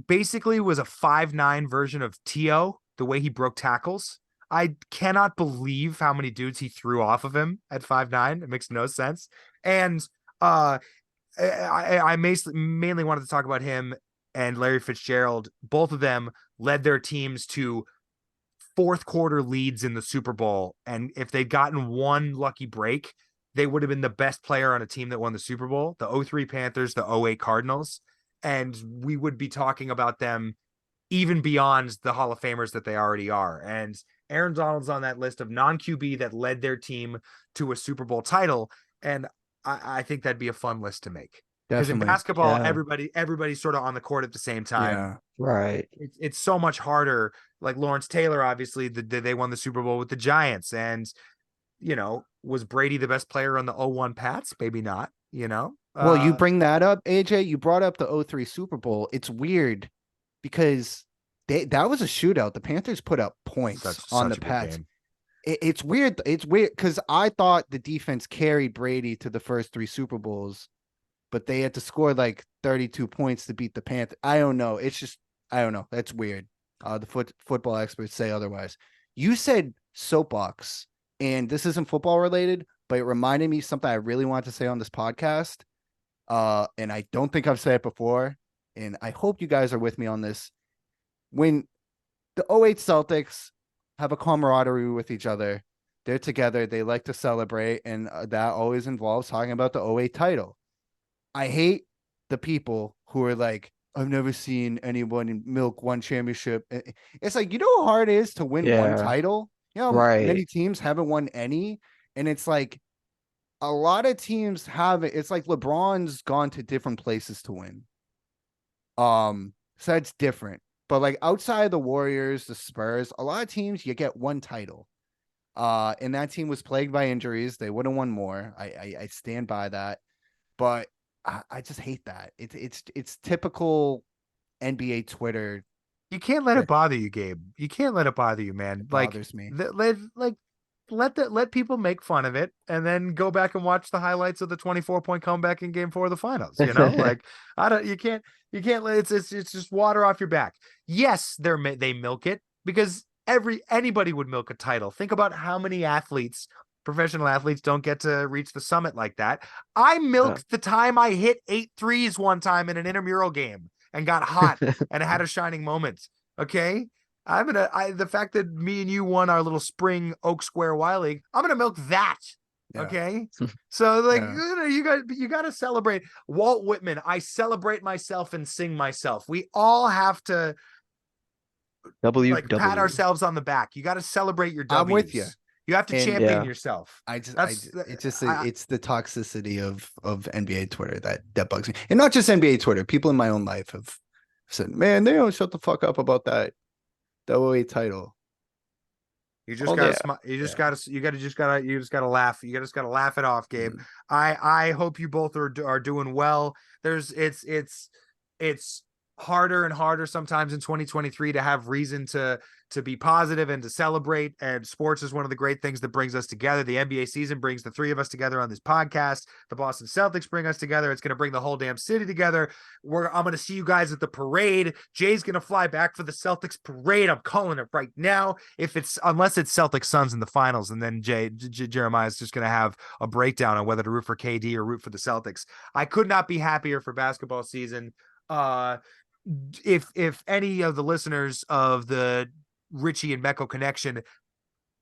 basically was a 5'9" version of T.O., the way he broke tackles. I cannot believe how many dudes he threw off of him at 5'9". It makes no sense. And I mainly wanted to talk about him and Larry Fitzgerald. Both of them led their teams to fourth quarter leads in the Super Bowl. And if they'd gotten one lucky break, they would have been the best player on a team that won the Super Bowl, the 2003 Panthers, the 2008 Cardinals. And we would be talking about them even beyond the Hall of Famers that they already are. And Aaron Donald's on that list of non-QB that led their team to a Super Bowl title. And I think that'd be a fun list to make. Because in basketball, everybody's sort of on the court at the same time. Yeah. Right. It's so much harder. Like Lawrence Taylor, obviously, they won the Super Bowl with the Giants. And, was Brady the best player on the 2001 Pats? Maybe not, Well, you bring that up, AJ. You brought up the 2003 Super Bowl. It's weird because that was a shootout. The Panthers put up points on the Pats. It's weird. It's weird because I thought the defense carried Brady to the first 3 Super Bowls, but they had to score like 32 points to beat the Panthers. I don't know. It's just, I don't know. That's weird. The football experts say otherwise. You said soapbox, and this isn't football related, but it reminded me something I really want to say on this podcast. And I don't think I've said it before, and I hope you guys are with me on this. When the 2008 Celtics have a camaraderie with each other, they're together, they like to celebrate, and that always involves talking about the 2008 title. I hate the people who are like, I've never seen anyone milk one championship. It's like, you know how hard it is to win one title? Many teams haven't won any. And it's like a lot of teams have it. It's like LeBron's gone to different places to win. So that's different. But like outside of the Warriors, the Spurs, a lot of teams you get one title. And that team was plagued by injuries. They would have won more. I stand by that. But I just hate that. It's typical NBA Twitter. You can't let Yeah. it bother you, Gabe. You can't let it bother you, man. Like, Bothers me. let people make fun of it, and then go back and watch the highlights of the 24-point comeback in Game 4 of the Finals. You know, like you can't let it's just water off your back. Yes, they milk it because anybody would milk a title. Think about how many professional athletes don't get to reach the summit like that. I milked the time I hit 8 threes one time in an intramural game and got hot and had a shining moment. Okay. The fact that me and you won our little spring Oak Square Y League, I'm gonna milk that. Yeah. Okay. So like Yeah. you gotta celebrate. Walt Whitman, I celebrate myself and sing myself. We all have to pat ourselves on the back. You got to celebrate your W's. I'm with you. You have to And- champion yourself. it's the toxicity of NBA Twitter that bugs me. And not just NBA Twitter. People in my own life have said, man, they don't shut the fuck up about that OA title. You just gotta laugh. You just gotta laugh it off, Gabe. Mm. I hope you both are doing well. It's harder and harder sometimes in 2023 to have reason to be positive and to celebrate. And sports is one of the great things that brings us together. The NBA season brings the three of us together on this podcast. The Boston Celtics bring us together. It's going to bring the whole damn city together. I'm going to see you guys at the parade. Jay's going to fly back for the Celtics parade. I'm calling it right now. Unless it's Celtics Suns in the finals, and then Jeremiah is just going to have a breakdown on whether to root for KD or root for the Celtics. I could not be happier for basketball season. If any of the listeners of the Richie and Mecco connection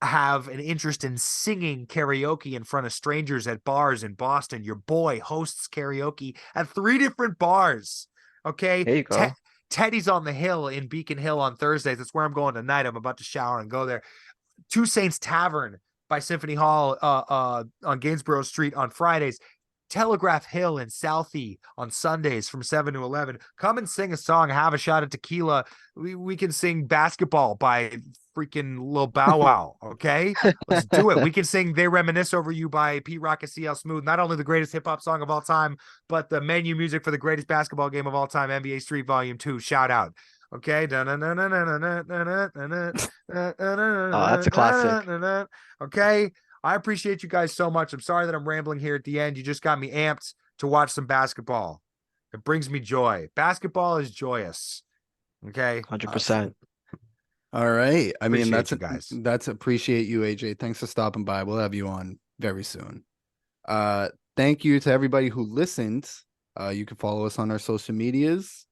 have an interest in singing karaoke in front of strangers at bars in Boston, your boy hosts karaoke at 3 different bars. Okay. There you go. Teddy's on the Hill in Beacon Hill on Thursdays. That's where I'm going tonight. I'm about to shower and go there. Two Saints Tavern by Symphony Hall on Gainsborough Street on Fridays. Telegraph Hill in Southie on Sundays from 7 to 11. Come and sing a song, have a shot at tequila. We can sing Basketball by freaking Lil Bow Wow, okay? Let's do it. We can sing They Reminisce Over You by Pete Rock and CL Smooth. Not only the greatest hip-hop song of all time, but the menu music for the greatest basketball game of all time, NBA Street Volume 2. Shout out. Okay. Oh, that's a classic. Okay. I appreciate you guys so much. I'm sorry that I'm rambling here at the end. You just got me amped to watch some basketball. It brings me joy. Basketball is joyous. Okay. 100%. All right. I mean, Appreciate appreciate you, AJ. Thanks for stopping by. We'll have you on very soon. Thank you to everybody who listened. You can follow us on our social medias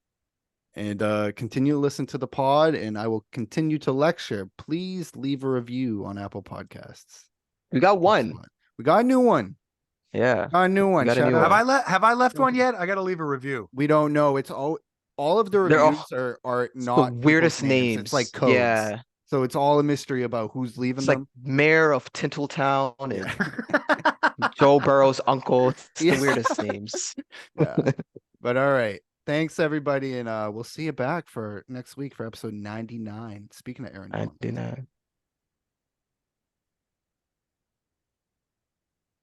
and continue to listen to the pod, and I will continue to lecture. Please leave a review on Apple Podcasts. We got one. We got a new one. Yeah. Got a new one. got a Shout new out. one. Have I left one yet? I got to leave a review. We don't know. It's all of the They're all- reviews are The not weirdest people's names. It's like codes. Yeah. So it's all a mystery about who's leaving It's like them. Mayor of Tintletown and Joe Burrow's uncle. It's Yeah. the weirdest names. Yeah. But all right. Thanks everybody, and we'll see you back for next week for episode 99. Speaking of Aaron I Donald. do not.